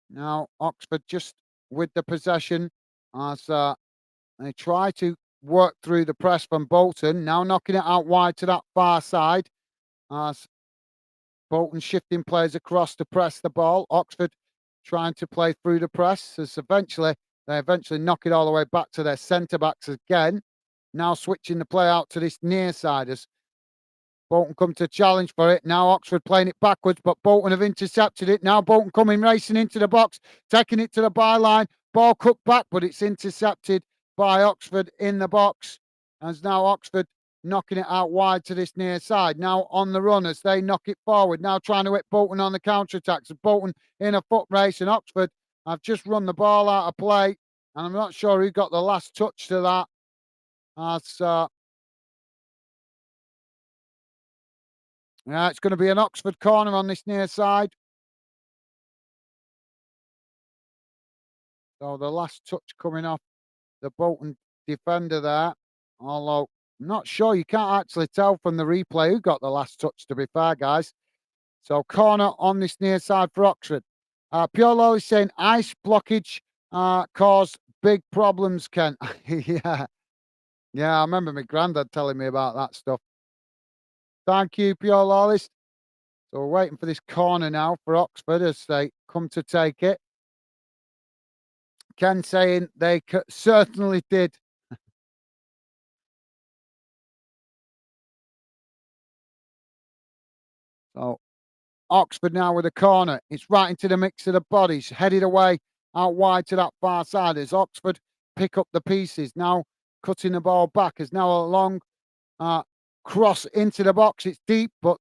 [SPEAKER 1] Now Oxford just with the possession as they try to work through the press from Bolton. Now knocking it out wide to that far side as Bolton shifting players across to press the ball. Oxford trying to play through the press as eventually They eventually knock it all the way back to their centre backs again. Now switching the play out to this near side as Bolton come to challenge for it. Now Oxford playing it backwards, but Bolton have intercepted it. Now Bolton coming racing into the box, taking it to the byline. Ball cut back, but it's intercepted by Oxford in the box. As now Oxford knocking it out wide to this near side. Now on the run as they knock it forward. Now trying to hit Bolton on the counter-attacks. Bolton in a foot race, and Oxford have just run the ball out of play. And I'm not sure who got the last touch to that. As yeah, it's going to be an Oxford corner on this near side. So the last touch coming off the Bolton defender there. Although I'm not sure, you can't actually tell from the replay who got the last touch, to be fair, guys. So corner on this near side for Oxford. Pure Lolly saying ice blockage caused big problems, Ken. Yeah. Yeah, I remember my granddad telling me about that stuff. Thank you, Pure Lawless. So we're waiting for this corner now for Oxford as they come to take it. Ken saying they certainly did. So Oxford now with a corner. It's right into the mix of the bodies, headed away out wide to that far side as Oxford pick up the pieces. Now cutting the ball back as now a long cross into the box. It's deep, but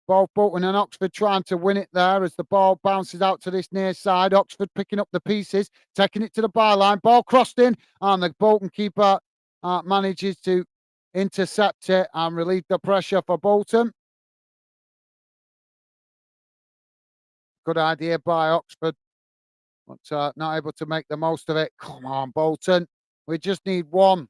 [SPEAKER 1] both Bolton and Oxford trying to win it there as the ball bounces out to this near side. Oxford picking up the pieces, taking it to the byline. Ball crossed in, and the Bolton keeper manages to intercept it and relieve the pressure for Bolton. Good idea by Oxford, but not able to make the most of it. Come on, Bolton. We just need one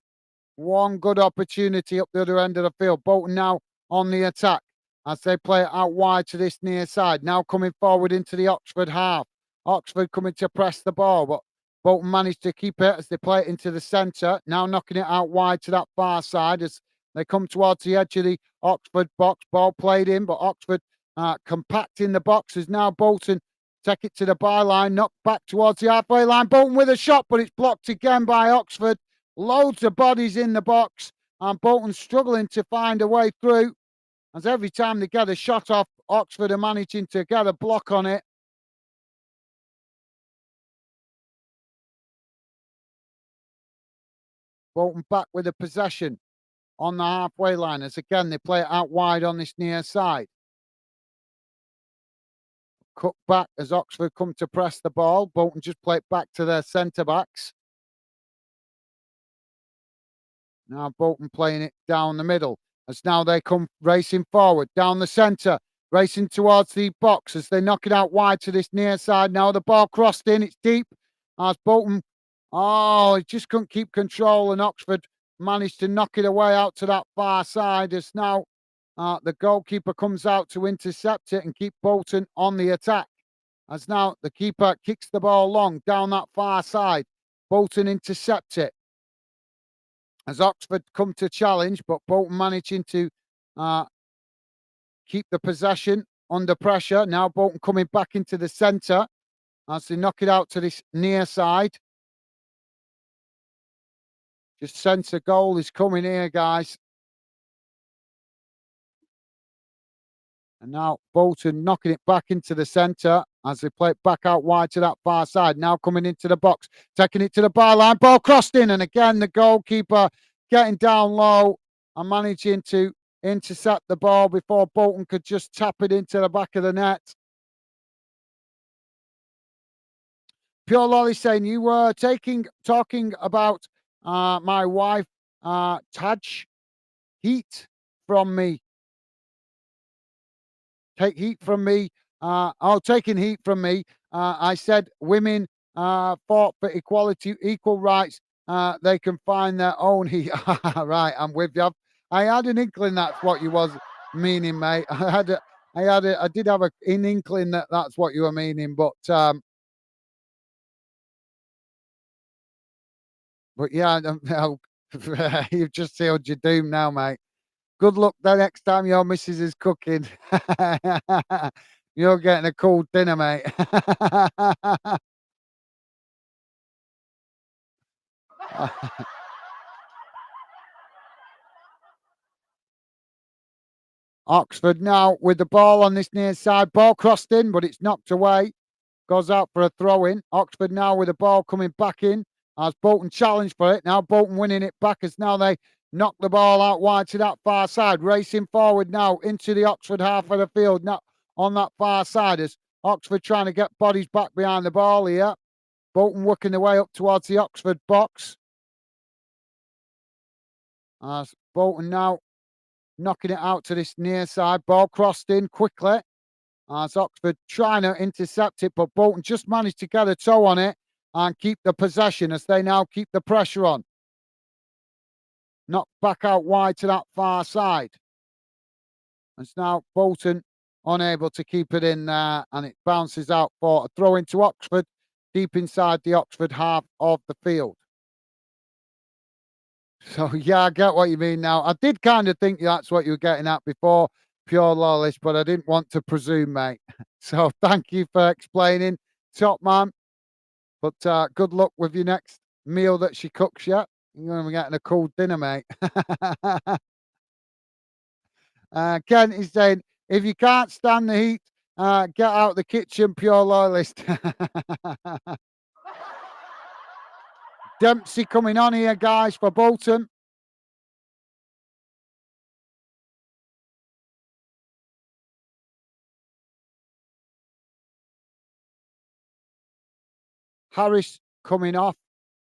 [SPEAKER 1] good opportunity up the other end of the field. Bolton now on the attack as they play it out wide to this near side. Now coming forward into the Oxford half. Oxford coming to press the ball, but Bolton managed to keep it as they play it into the centre. Now knocking it out wide to that far side as they come towards the edge of the Oxford box. Ball played in, but Oxford compacting the box as now Bolton take it to the byline, knocked back towards the halfway line. Bolton with a shot, but it's blocked again by Oxford. Loads of bodies in the box, and Bolton struggling to find a way through. As every time they get a shot off, Oxford are managing to get a block on it. Bolton back with a possession on the halfway line as again they play it out wide on this near side. Cut back as Oxford come to press the ball. Bolton just play it back to their centre backs. Now Bolton playing it down the middle as now they come racing forward down the centre, racing towards the box as they knock it out wide to this near side. Now the ball crossed in, it's deep as Bolton, it just couldn't keep control, and Oxford managed to knock it away out to that far side as now the goalkeeper comes out to intercept it and keep Bolton on the attack. As now the keeper kicks the ball long down that far side. Bolton intercept it. As Oxford come to challenge, but Bolton managing to keep the possession under pressure. Now Bolton coming back into the centre as they knock it out to this near side. Just sense a goal is coming here, guys. And now Bolton knocking it back into the centre as they play it back out wide to that far side. Now coming into the box, taking it to the byline. Ball crossed in, and again the goalkeeper getting down low and managing to intercept the ball before Bolton could just tap it into the back of the net. Pure Lolly saying you were talking about my wife Taj heat from me. Take heat from me. Taking heat from me. I said women fought for equality, equal rights. They can find their own heat. Right, I'm with you. I had an inkling that's what you was meaning, mate. I did have an inkling that that's what you were meaning, but yeah, you've just sealed your doom now, mate. Good luck the next time your missus is cooking. You're getting a cold dinner, mate. Oxford now with the ball on this near side. Ball crossed in, but it's knocked away. Goes out for a throw in. Oxford now with the ball coming back in as Bolton challenged for it. Now Bolton winning it back as now they knock the ball out wide to that far side. Racing forward now into the Oxford half of the field. Now on that far side as Oxford trying to get bodies back behind the ball here. Bolton working their way up towards the Oxford box. As Bolton now knocking it out to this near side. Ball crossed in quickly. As Oxford trying to intercept it, but Bolton just managed to get a toe on it and keep the possession as they now keep the pressure on. Knocked back out wide to that far side. It's now Bolton unable to keep it in there, and it bounces out for a throw into Oxford, deep inside the Oxford half of the field. So, yeah, I get what you mean now. I did kind of think that's what you were getting at before, pure lawless, but I didn't want to presume, mate. So, thank you for explaining, top man. But good luck with your next meal that she cooks you. You're going to be getting a cool dinner, mate. Ken is saying, if you can't stand the heat, get out the kitchen, pure loyalist. Dempsey coming on here, guys, for Bolton. Harris coming off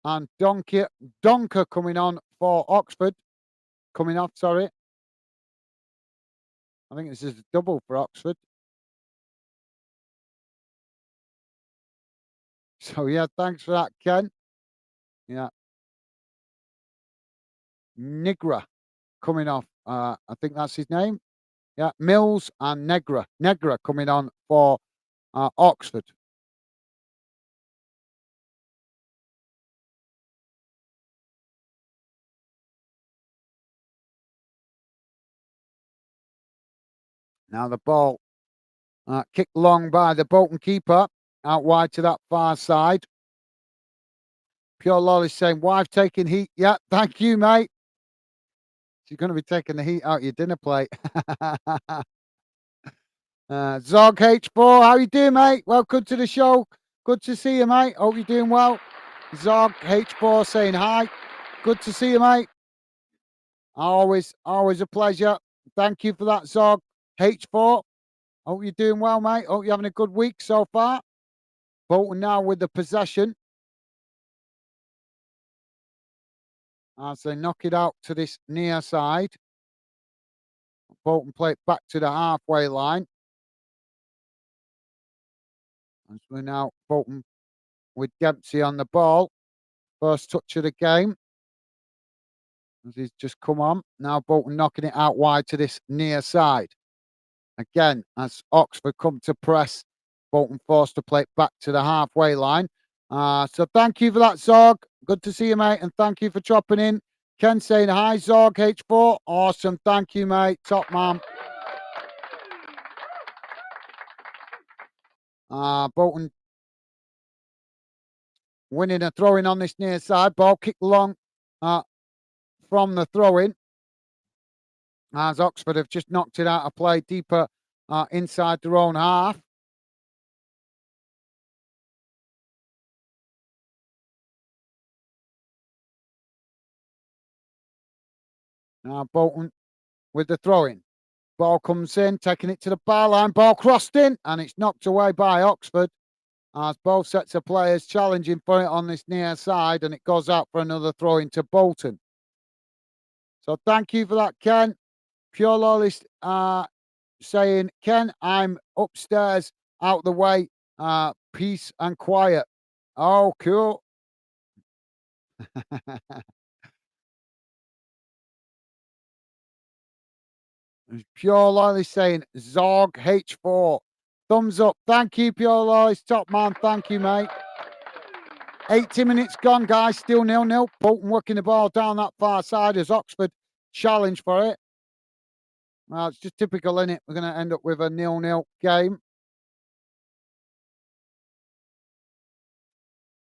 [SPEAKER 1] and Donker coming on for Oxford. Coming off, sorry. I think this is a double for Oxford. So, yeah, thanks for that, Ken. Yeah. Nigra coming off. I think that's his name. Yeah, Mills and Negra. Negra coming on for Oxford. Now the ball kicked long by the Bolton keeper out wide to that far side. Pure Lolly saying, wife taking heat. Yeah, thank you, mate. She's going to be taking the heat out your dinner plate. Zog H4, how you doing, mate? Welcome to the show. Good to see you, mate. Hope you're doing well. Zog H4 saying hi. Good to see you, mate. Always a pleasure. Thank you for that, Zog H4. Hope you're doing well, mate. Hope you're having a good week so far. Bolton now with the possession. As they knock it out to this near side. Bolton play it back to the halfway line. As we're now Bolton with Dempsey on the ball. First touch of the game. As he's just come on. Now Bolton knocking it out wide to this near side. Again, as Oxford come to press, Bolton forced to play it back to the halfway line. So thank you for that, Zog. Good to see you, mate, and thank you for dropping in. Ken saying hi, Zog H4. Awesome. Thank you, mate. Top man. Bolton winning a throw-in on this near side. Ball kicked long from the throw-in. As Oxford have just knocked it out of play deeper inside their own half. Now Bolton with the throw-in. Ball comes in, taking it to the bar line. Ball crossed in, and it's knocked away by Oxford. As both sets of players challenging for it on this near side, and it goes out for another throw into Bolton. So thank you for that, Ken. Pure Lawless saying, Ken, I'm upstairs, out the way, peace and quiet. Oh, cool. Pure Lawless saying, Zog H4. Thumbs up. Thank you, Pure Lawless. Top man. Thank you, mate. 80 minutes gone, guys. Still 0-0. Bolton working the ball down that far side as Oxford challenge for it. Well, it's just typical, isn't it? We're going to end up with a 0-0 game.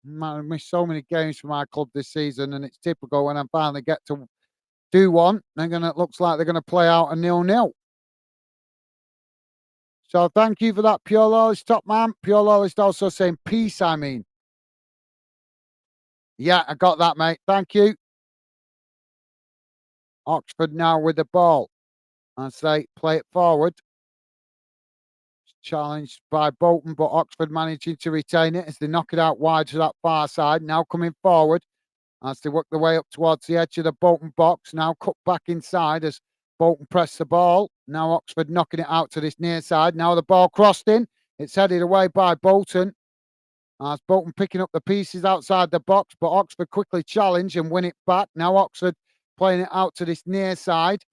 [SPEAKER 1] Man, I've missed so many games for my club this season, and it's typical when I finally get to do one, it looks like they're gonna play out a 0-0. So thank you for that, Pure Loyalist top man. Pure Loyalist also saying peace, I mean. Yeah, I got that, mate. Thank you. Oxford now with the ball. As they play it forward. Challenged by Bolton, but Oxford managing to retain it as they knock it out wide to that far side. Now coming forward as they work their way up towards the edge of the Bolton box. Now cut back inside as Bolton press the ball. Now Oxford knocking it out to this near side. Now the ball crossed in. It's headed away by Bolton. As Bolton picking up the pieces outside the box, but Oxford quickly challenge and win it back. Now Oxford playing it out to this near side.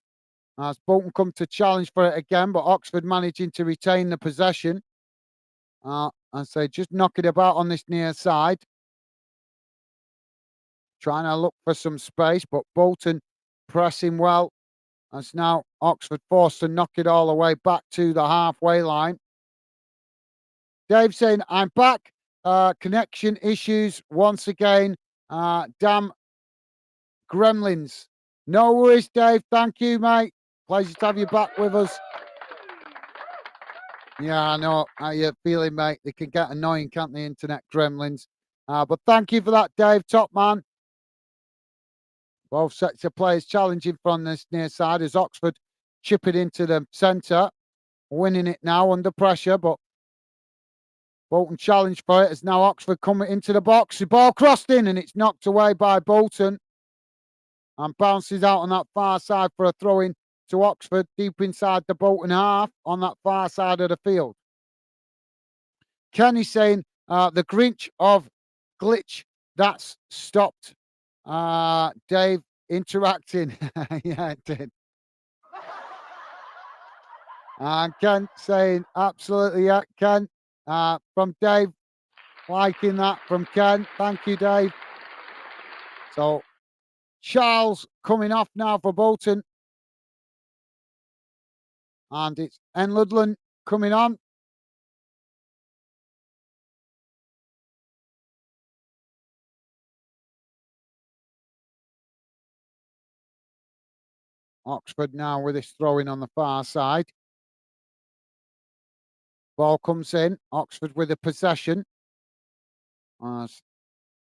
[SPEAKER 1] As Bolton come to challenge for it again, but Oxford managing to retain the possession. As they just knock it about on this near side. Trying to look for some space, but Bolton pressing well. As now Oxford forced to knock it all the way back to the halfway line. Dave saying, I'm back. Connection issues once again. Damn gremlins. No worries, Dave. Thank you, mate. Pleasure to have you back with us. Yeah, I know how you're feeling, mate. They can get annoying, can't they, internet gremlins? But thank you for that, Dave, top man. Both sets of players challenging from this near side as Oxford chip it into the centre. Winning it now under pressure, but Bolton challenge for it as now Oxford come into the box. The ball crossed in and it's knocked away by Bolton. And bounces out on that far side for a throw in to Oxford, deep inside the Bolton half on that far side of the field. Kenny saying the Grinch of glitch that's stopped. Dave interacting. Yeah, it did. And Ken saying absolutely, yeah, Ken. From Dave, liking that from Ken. Thank you, Dave. So Charles coming off now for Bolton. And it's Ludland coming on. Oxford now with this throwing on the far side. Ball comes in. Oxford with the possession. As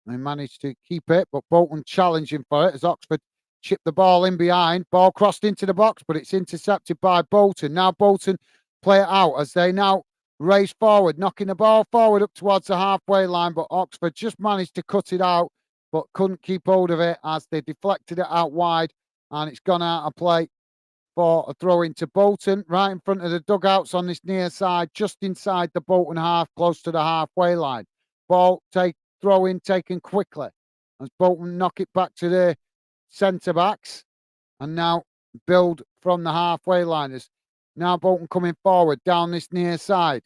[SPEAKER 1] they managed to keep it, but Bolton challenging for it as Oxford chip the ball in behind. Ball crossed into the box, but it's intercepted by Bolton. Now Bolton play it out as they now race forward, knocking the ball forward up towards the halfway line, but Oxford just managed to cut it out, but couldn't keep hold of it as they deflected it out wide, and it's gone out of play for a throw into Bolton, right in front of the dugouts on this near side, just inside the Bolton half, close to the halfway line. Throw in taken quickly as Bolton knock it back to the centre backs and now build from the halfway line. As now Bolton coming forward down this near side.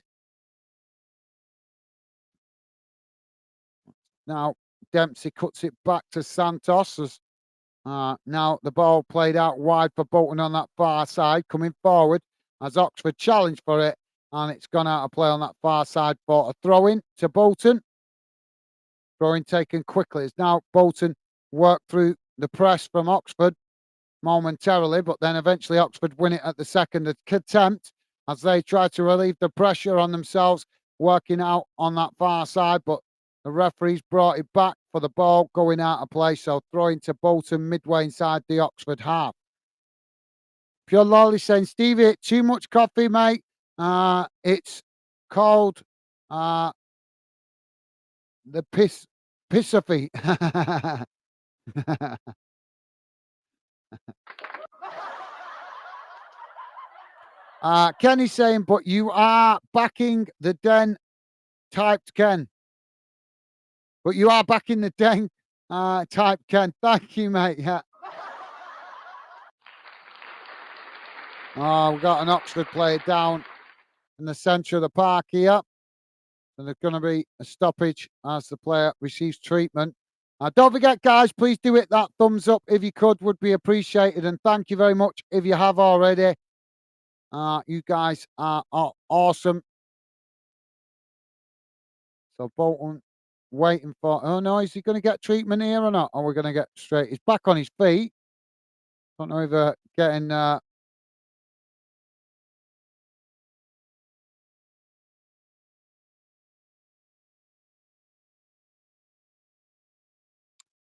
[SPEAKER 1] Now Dempsey cuts it back to Santos as now the ball played out wide for Bolton on that far side, coming forward as Oxford challenged for it, and it's gone out of play on that far side for a throw-in to Bolton. Throw-in taken quickly. It's now Bolton work through the press from Oxford momentarily, but then eventually Oxford win it at the second attempt as they try to relieve the pressure on themselves, working out on that far side, but the referees brought it back for the ball going out of play, so throwing to Bolton midway inside the Oxford half. Pure Lolly saying, Stevie, too much coffee, mate. It's called the pissophy. Kenny's saying, but you are backing the den typed Ken. But you are back in the den type Ken. Thank you, mate. Yeah. Oh, we've got an Oxford player down in the centre of the park here. And there's going to be a stoppage as the player receives treatment. Don't forget, guys, please do hit that thumbs up if you could, would be appreciated. And thank you very much if you have already. You guys are awesome. So Bolton waiting for. Oh no, is he going to get treatment here or not? Or we're going to get straight. He's back on his feet. Don't know if getting.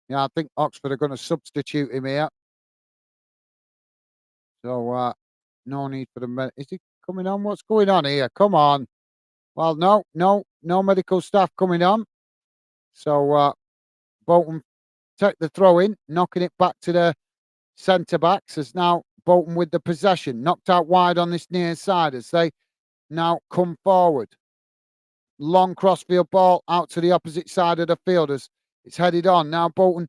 [SPEAKER 1] Yeah, I think Oxford are going to substitute him here. So no need for the. Is he coming on? What's going on here? Come on. Well, no medical staff coming on. So Bolton take the throw in, knocking it back to the centre backs. As now Bolton with the possession, knocked out wide on this near side as they now come forward. Long crossfield ball out to the opposite side of the field as it's headed on. Now Bolton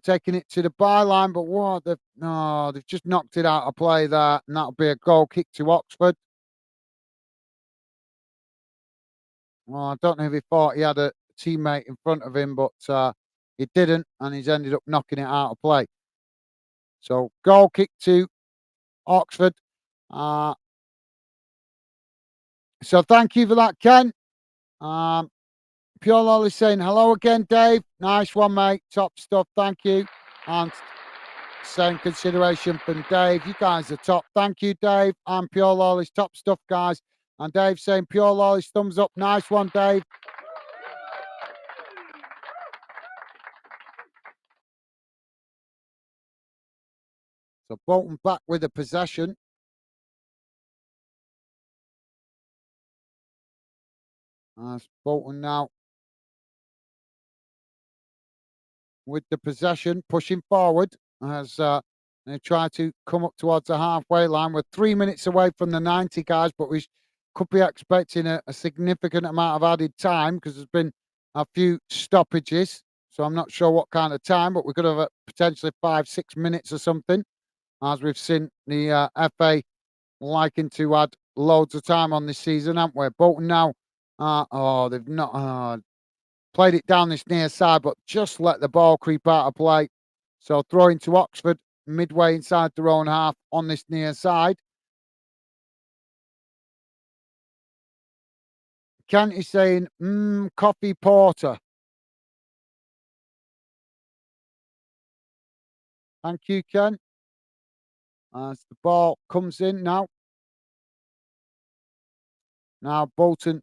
[SPEAKER 1] taking it to the byline, but what they've just knocked it out of play there, and that'll be a goal kick to Oxford. Well, I don't know if he thought he had a teammate in front of him, but he didn't, and he's ended up knocking it out of play. So goal kick to Oxford. So thank you for that, Ken. Pure Lolly saying hello again, Dave. Nice one, mate. Top stuff. Thank you. And same consideration from Dave. You guys are top. Thank you, Dave. And Pure Lolly's top stuff, guys. And Dave saying Pure Lolly's thumbs up. Nice one, Dave. So Bolton back with the possession. As Bolton now with the possession, pushing forward as they try to come up towards the halfway line. We're 3 minutes away from the 90, guys, but we could be expecting a significant amount of added time because there's been a few stoppages. So I'm not sure what kind of time, but we could have potentially 5-6 minutes or something, as we've seen the FA liking to add loads of time on this season, haven't we? Bolton now, they've not played it down this near side, but just let the ball creep out of play. So throwing to Oxford midway inside their own half on this near side. Kent is saying, coffee porter. Thank you, Ken. As the ball comes in now. Now Bolton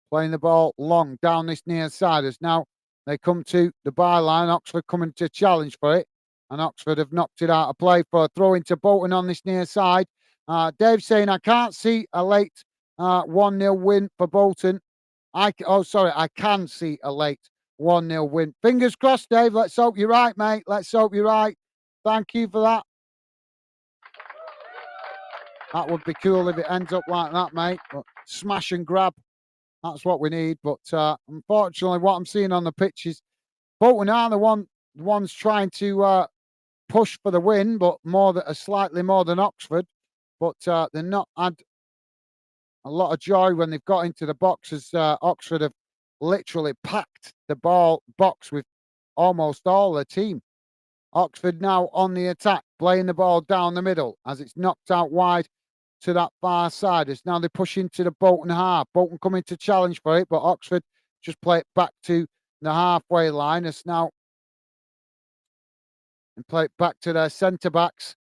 [SPEAKER 1] playing the ball long down this near side as now they come to the byline. Oxford coming to challenge for it. And Oxford have knocked it out of play for a throw into Bolton on this near side. Dave saying, I can't see a late 1-0 win for Bolton. I can see a late 1-0 win. Fingers crossed, Dave. Let's hope you're right, mate. Let's hope you're right. Thank you for that. That would be cool if it ends up like that, mate. But smash and grab. That's what we need. But unfortunately, what I'm seeing on the pitch is Bolton are the ones trying to push for the win, but slightly more than Oxford. But they're not had a lot of joy when they've got into the box, as Oxford have literally packed the box with almost all the team. Oxford now on the attack, playing the ball down the middle as it's knocked out wide to that far side. As now they push into the Bolton half. Bolton coming to challenge for it, but Oxford just play it back to the halfway line. As now and play it back to their centre backs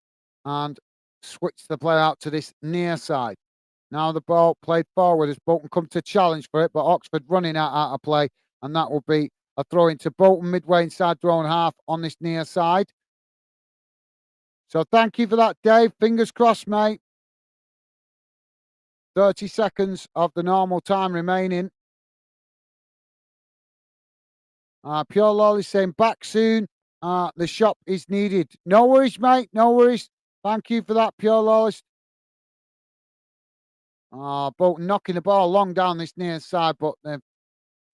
[SPEAKER 1] and switch the play out to this near side. Now the ball played forward as Bolton come to challenge for it, but Oxford running out of play, and that will be a throw into Bolton midway inside their own half on this near side. So thank you for that, Dave. Fingers crossed, mate. 30 seconds of the normal time remaining. Pure Lolly saying back soon. The shop is needed. No worries, mate. No worries. Thank you for that, Pure Lolly. Bolton knocking the ball long down this near side, but the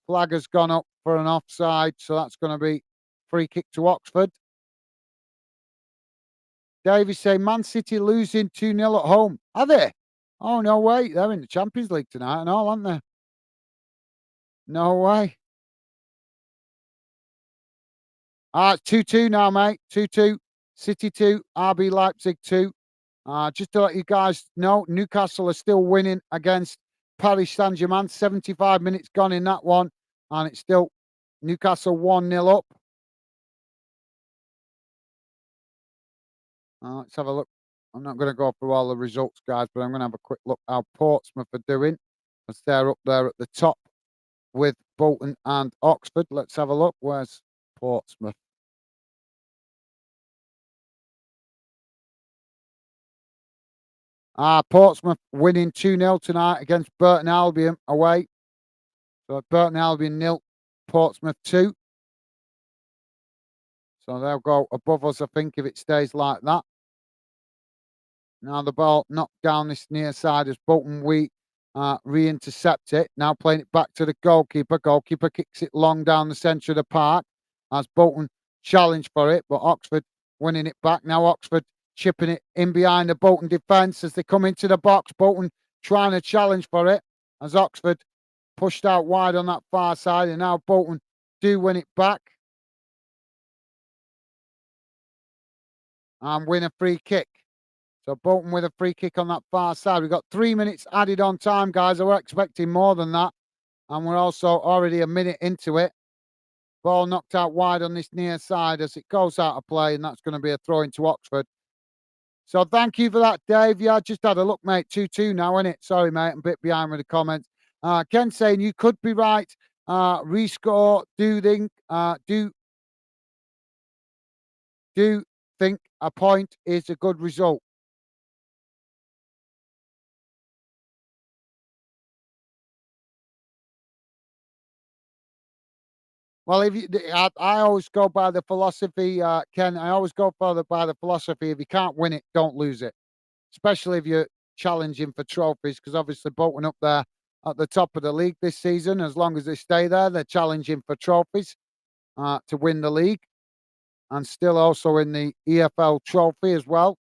[SPEAKER 1] flag has gone up for an offside, so that's going to be free kick to Oxford. Davey saying Man City losing 2-0 at home. Are they? Oh, no way. They're in the Champions League tonight and all, aren't they? No way. It's 2-2 now, mate. 2-2. City 2, RB Leipzig 2. Just to let you guys know, Newcastle are still winning against Paris Saint-Germain. 75 minutes gone in that one, and it's still Newcastle 1-0 up. Let's have a look. I'm not going to go through all the results, guys, but I'm going to have a quick look how Portsmouth are doing, as they're up there at the top with Bolton and Oxford. Let's have a look. Where's Portsmouth? Portsmouth winning 2-0 tonight against Burton Albion away. So Burton Albion 0, Portsmouth 2. So they'll go above us, I think, if it stays like that. Now the ball knocked down this near side as Bolton re-intercept it. Now playing it back to the goalkeeper. Goalkeeper kicks it long down the centre of the park as Bolton challenge for it, but Oxford winning it back. Now Oxford chipping it in behind the Bolton defence as they come into the box. Bolton trying to challenge for it as Oxford pushed out wide on that far side, and now Bolton do win it back and win a free kick. So Bolton with a free kick on that far side. We've got 3 minutes added on time, guys. I were expecting more than that. And we're also already a minute into it. Ball knocked out wide on this near side as it goes out of play, and that's going to be a throw into Oxford. So thank you for that, Dave. Yeah, I just had a look, mate. 2-2 now, isn't it? Sorry, mate. I'm a bit behind with the comments. Ken saying you could be right. Rescore. Do think a point is a good result. Well, if you, I always go by the philosophy, Ken. I always go by the philosophy: if you can't win it, don't lose it. Especially if you're challenging for trophies, because obviously Bolton up there at the top of the league this season. As long as they stay there, they're challenging for trophies to win the league, and still also in the EFL trophy as well.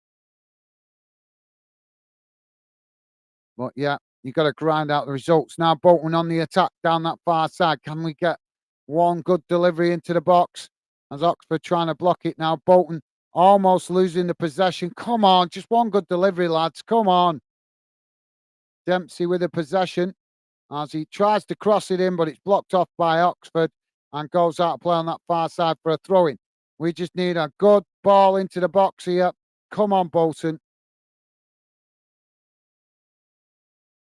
[SPEAKER 1] But yeah, you got to grind out the results. Now Bolton on the attack down that far side. Can we get one good delivery into the box? As Oxford trying to block it now. Bolton almost losing the possession. Come on, just one good delivery, lads. Come on. Dempsey with the possession as he tries to cross it in, but it's blocked off by Oxford and goes out of play on that far side for a throw-in. We just need a good ball into the box here. Come on, Bolton.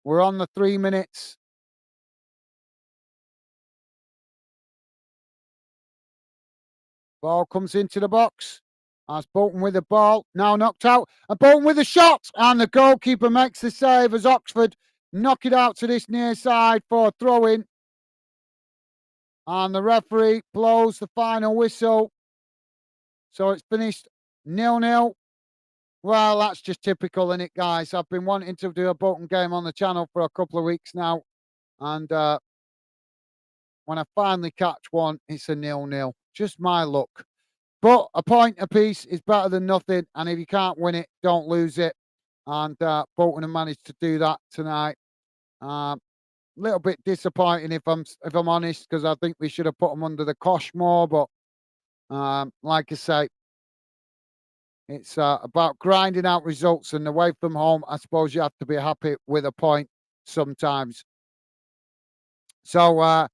[SPEAKER 1] We're on the 3 minutes. Ball comes into the box. As Bolton with the ball. Now knocked out. And Bolton with a shot. And the goalkeeper makes the save as Oxford knock it out to this near side for a throw-in. And the referee blows the final whistle. So it's finished 0-0. Well, that's just typical, isn't it, guys? I've been wanting to do a Bolton game on the channel for a couple of weeks now. And when I finally catch one, it's a 0-0. Just my luck. But a point apiece is better than nothing. And if you can't win it, don't lose it. And Bolton have managed to do that tonight. Little bit disappointing if I'm honest, because I think we should have put them under the cosh more. But like I say, it's about grinding out results, and away from home, I suppose you have to be happy with a point sometimes. So,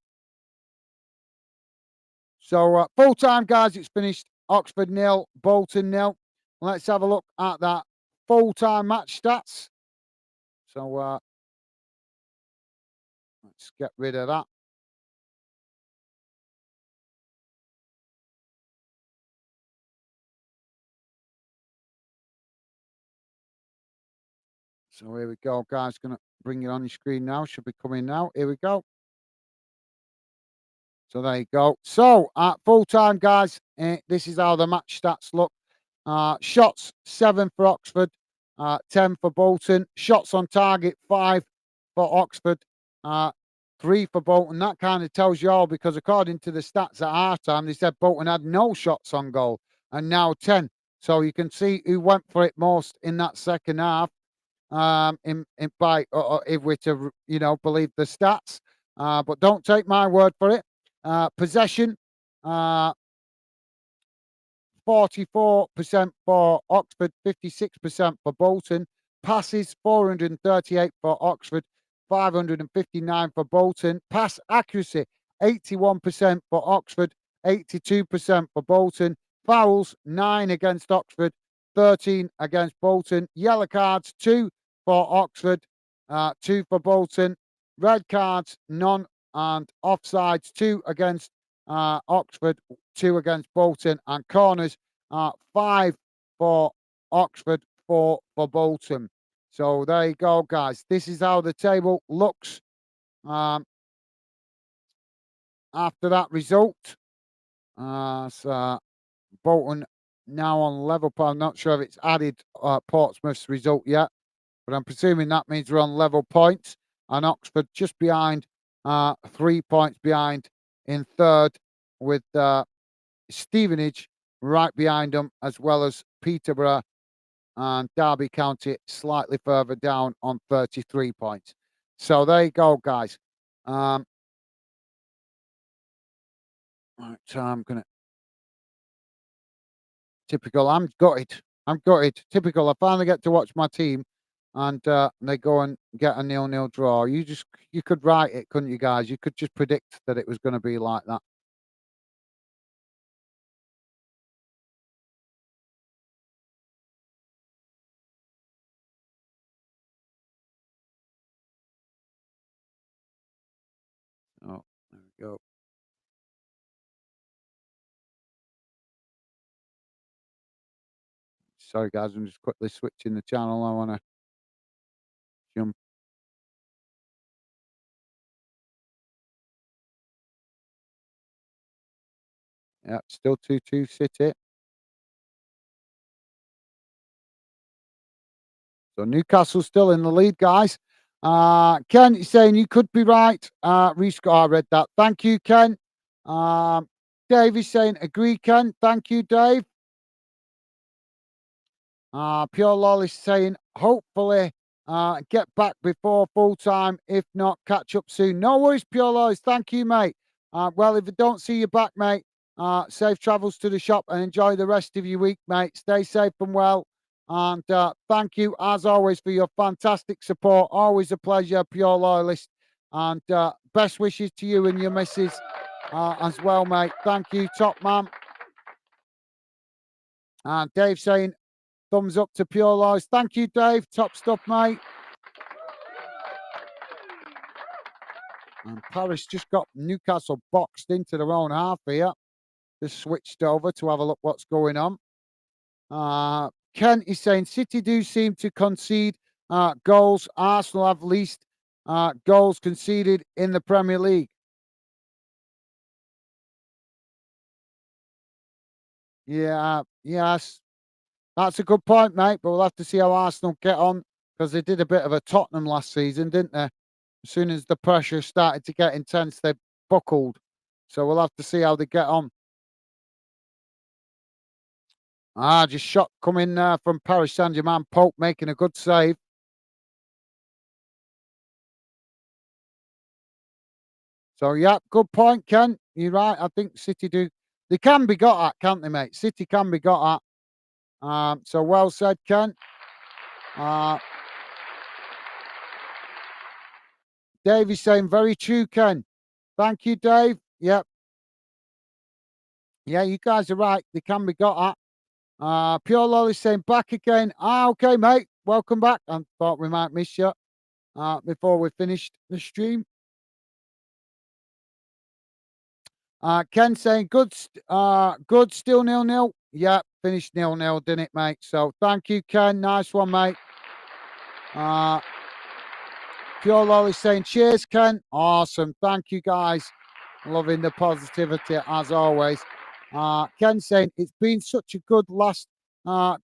[SPEAKER 1] full time, guys. It's finished. Oxford 0, Bolton 0. Let's have a look at that full time match stats. So let's get rid of that. So here we go, guys. Going to bring it on your screen now. Should be coming now. Here we go. So there you go. So at full time, guys, this is how the match stats look. Shots 7 for Oxford, 10 for Bolton. Shots on target 5 for Oxford, 3 for Bolton. That kind of tells you all, because according to the stats at half time, they said Bolton had no shots on goal and now 10. So you can see who went for it most in that second half. If we're to believe the stats, but don't take my word for it. Possession, 44% for Oxford, 56% for Bolton. Passes, 438 for Oxford, 559 for Bolton. Pass accuracy, 81% for Oxford, 82% for Bolton. Fouls, 9 against Oxford, 13 against Bolton. Yellow cards, 2 for Oxford, 2 for Bolton. Red cards, none. And offsides, 2 against Oxford, 2 against Bolton. And corners, 5 for Oxford, 4 for Bolton. So there you go, guys. This is how the table looks after that result. So Bolton now on level. I'm not sure if it's added Portsmouth's result yet, but I'm presuming that means we're on level points. And Oxford just behind, 3 points behind in third, with Stevenage right behind them, as well as Peterborough and Derby County slightly further down on 33 points. So there you go, guys. Right, so I'm going to... Typical. I'm gutted. I'm gutted. Typical. I finally get to watch my team, and they go and get a 0-0 draw. You could write it, couldn't you, guys? You could just predict that it was going to be like that. Oh, there we go. Sorry, guys. I'm just quickly switching the channel. I want to jump. Yeah, still 2-2 City. So Newcastle's still in the lead, guys. Ken is saying you could be right. I read that. Thank you, Ken. Dave is saying agree, Ken. Thank you, Dave. Pure Lol is saying hopefully get back before full time. If not, catch up soon. No worries, Pure Lol. Thank you, mate. Well, if I don't see you back, mate, safe travels to the shop and enjoy the rest of your week, mate. Stay safe and well. And thank you, as always, for your fantastic support. Always a pleasure, Pure Loyalist. And best wishes to you and your missus as well, mate. Thank you, top man. And Dave saying, thumbs up to Pure Lies. Thank you, Dave. Top stuff, mate. And Paris just got Newcastle boxed into their own half here. Just switched over to have a look what's going on. Ken is saying City do seem to concede goals. Arsenal have least goals conceded in the Premier League. Yeah, yes. That's a good point, mate. But we'll have to see how Arsenal get on, because they did a bit of a Tottenham last season, didn't they? As soon as the pressure started to get intense, they buckled. So we'll have to see how they get on. Just shot coming from Paris Saint-Germain. Pope making a good save. So, yeah, good point, Ken. You're right. I think City do. They can be got at, can't they, mate? City can be got at. So, well said, Ken. Dave is saying, very true, Ken. Thank you, Dave. Yep. Yeah, you guys are right. They can be got at. Pure Lolly saying, back again. Okay, mate. Welcome back. I thought we might miss you before we finished the stream. Ken saying, good, good, still 0-0. Yeah, finished 0-0, didn't it, mate? So thank you, Ken. Nice one, mate. Pure Lolly saying, cheers, Ken. Awesome. Thank you, guys. Loving the positivity as always. Ken saying, it's been such a good last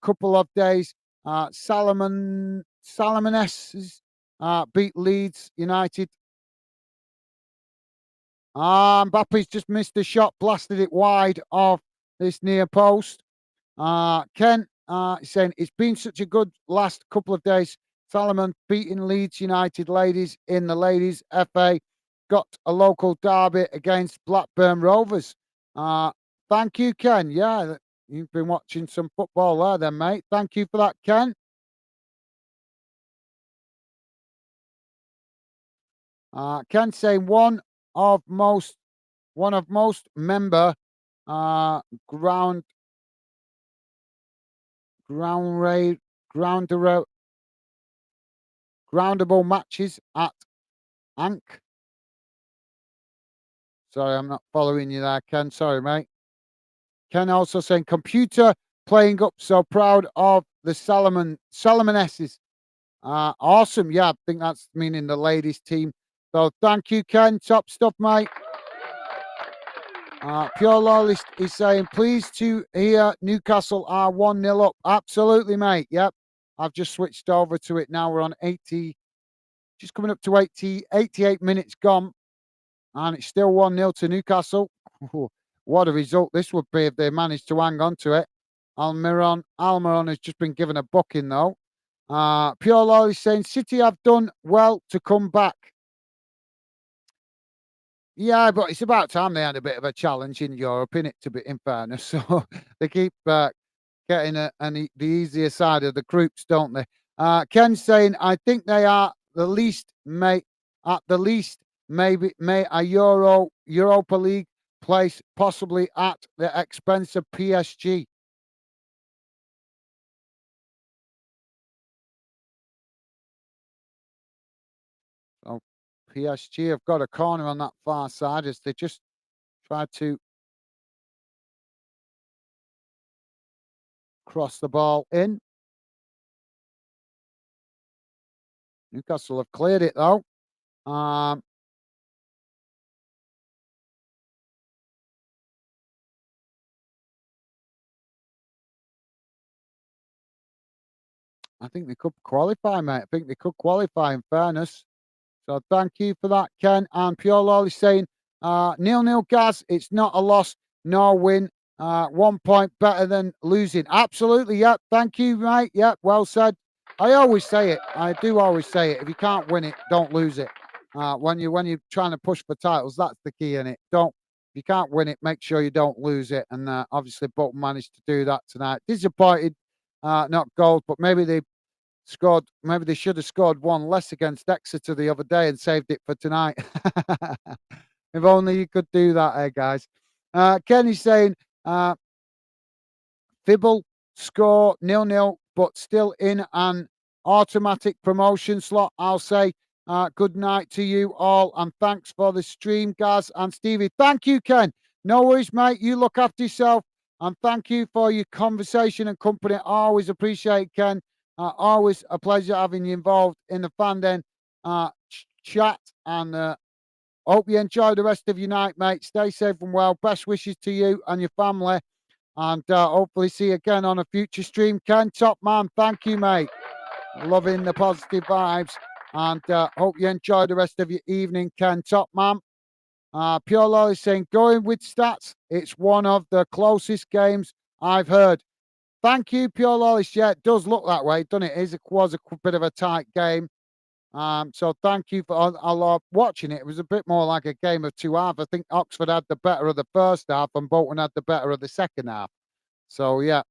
[SPEAKER 1] couple of days. Salomonesses beat Leeds United. Mbappe's just missed the shot, blasted it wide off this near post. Ken saying, it's been such a good last couple of days. Salomon beating Leeds United ladies in the Ladies FA. Got a local derby against Blackburn Rovers. Thank you, Ken. Yeah, you've been watching some football there then, mate. Thank you for that, Ken. Ken saying one of most member uh, ground ground raid grounder groundable matches at Ank. Sorry, I'm not following you there, Ken. Sorry, mate. Ken also saying computer playing up, so proud of the Salomonesses. Awesome. Yeah, I think that's meaning the ladies team. So thank you, Ken. Top stuff, mate. Pure Loyalist is saying, pleased to hear Newcastle are 1-0 up. Absolutely, mate. Yep. I've just switched over to it now. We're on 80, just coming up to 88 minutes gone, and it's still 1-0 to Newcastle. What a result this would be if they managed to hang on to it. Almiron has just been given a booking, though. Pure Loyalist saying, City have done well to come back. Yeah, but it's about time they had a bit of a challenge in Europe, innit, in fairness. So they keep getting the easier side of the groups, don't they? Ken's saying, I think they are the least, at the least, may a Europa League place, possibly at the expense of PSG. So PSG have got a corner on that far side as they just try to cross the ball in. Newcastle have cleared it though. I think they could qualify, mate. I think they could qualify in fairness. So thank you for that, Ken. And Pure Lol is saying, 0-0 Gaz, it's not a loss nor win. 1 point better than losing. Absolutely, yep. Thank you, mate. Yep, well said. I always say it. I do always say it. If you can't win it, don't lose it. When you're trying to push for titles, that's the key in it. Don't if you can't win it, make sure you don't lose it. And obviously Bolton managed to do that tonight. Disappointed, not goals, but maybe they should have scored one less against Exeter the other day and saved it for tonight. If only you could do that, guys. Kenny's saying, Fibble score 0-0, but still in an automatic promotion slot. I'll say good night to you all, and thanks for the stream, Gaz and Stevie. Thank you, Ken. No worries, mate. You look after yourself, and thank you for your conversation and company. Always appreciate, Ken. Always a pleasure having you involved in the fan den chat, and hope you enjoy the rest of your night, mate. Stay safe and well. Best wishes to you and your family. And hopefully see you again on a future stream. Ken, top man, thank you, mate. Loving the positive vibes. And hope you enjoy the rest of your evening, Ken, top man. Pure Law is saying, going with stats, it's one of the closest games I've heard. Thank you, Pure Lawless. Yeah, it does look that way, doesn't it? It was a bit of a tight game. So thank you for watching it. It was a bit more like a game of two halves. I think Oxford had the better of the first half and Bolton had the better of the second half. So yeah.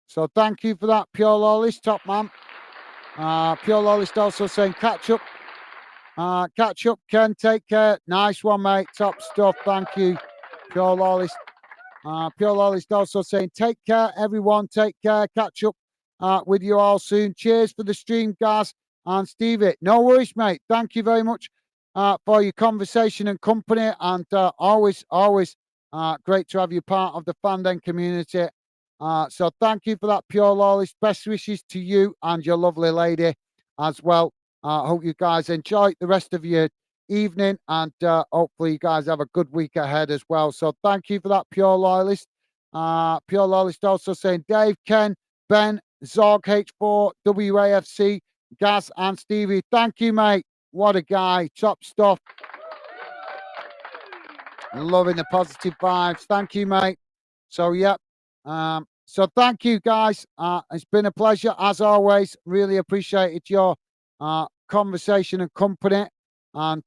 [SPEAKER 1] So thank you for that, Pure Lawless, top man. Pure Lawless also saying catch up. Catch up, Ken. Take care. Nice one, mate. Top stuff. Thank you, Pure Lawless. Pure Lawless also saying take care, everyone. Take care. Catch up with you all soon. Cheers for the stream, guys. And Stevie, no worries, mate. Thank you very much for your conversation and company. And always great to have you part of the Fanden community. So thank you for that, Pure Lawless. Best wishes to you and your lovely lady as well. Hope you guys enjoy the rest of your evening, and hopefully you guys have a good week ahead as well. So thank you for that, Pure Loyalist. Pure Loyalist also saying Dave, Ken, Ben, Zorg, H4, WAFC, Gaz, and Stevie. Thank you, mate. What a guy. Top stuff. Loving the positive vibes. Thank you, mate. So, yep. So thank you, guys. It's been a pleasure as always. Really appreciated your conversation and company. And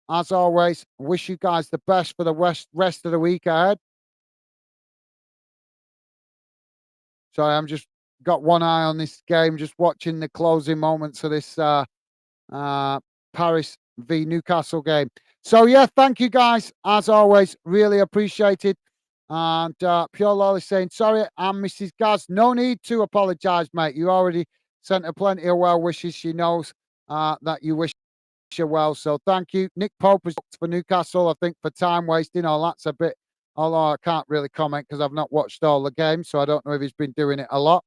[SPEAKER 1] as always, wish you guys the best for the rest of the week ahead. Sorry, I'm just got one eye on this game, just watching the closing moments of this Paris v Newcastle game. So yeah, thank you guys as always, really appreciated. And Pure Lolly saying, sorry, I'm Mrs. Gaz. No need to apologise, mate. You already sent her plenty of well wishes. She knows that you wish her well. So thank you. Nick Pope is for Newcastle, I think, for time wasting. Oh, that's a bit, although I can't really comment because I've not watched all the games, so I don't know if he's been doing it a lot.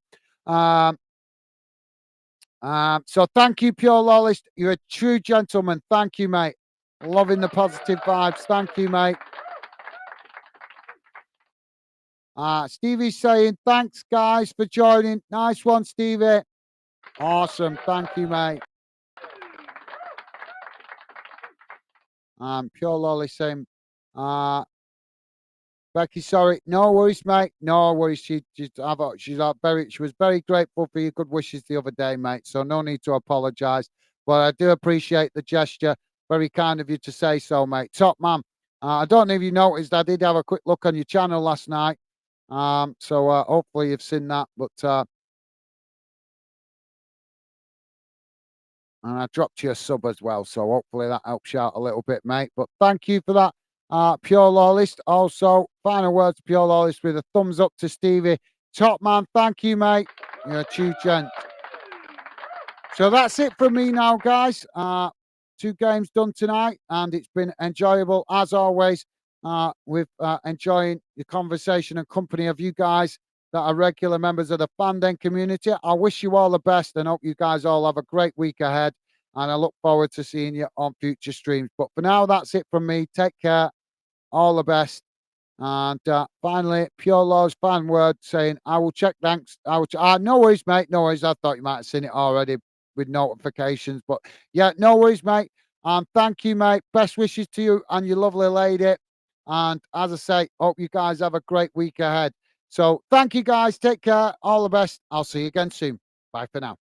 [SPEAKER 1] So thank you, Pure Lollist. You're a true gentleman. Thank you, mate. Loving the positive vibes. Thank you, mate. Stevie's saying, thanks, guys, for joining. Nice one, Stevie. Awesome. Thank you, mate. Pure Lolly saying, Becky, sorry. No worries, mate. No worries. She was very grateful for your good wishes the other day, mate. So no need to apologise. But I do appreciate the gesture. Very kind of you to say so, mate. Top man. I don't know if you noticed, I did have a quick look on your channel last night. So hopefully you've seen that. But and I dropped you a sub as well. So hopefully that helps you out a little bit, mate. But thank you for that. Pure Lawlist. Also, final words, Pure Lawlist, with a thumbs up to Stevie. Top man, thank you, mate. You're a true gent. So that's it from me now, guys. 2 games done tonight, and it's been enjoyable as always. With enjoying the conversation and company of you guys that are regular members of the Fanden community. I wish you all the best and hope you guys all have a great week ahead. And I look forward to seeing you on future streams. But for now, that's it from me. Take care. All the best. And finally, Pure Law's fan word saying, I will check. Thanks. No worries, mate. No worries. I thought you might have seen it already with notifications. But yeah, no worries, mate. And thank you, mate. Best wishes to you and your lovely lady. And as I say, hope you guys have a great week ahead. So thank you, guys. Take care. All the best. I'll see you again soon. Bye for now.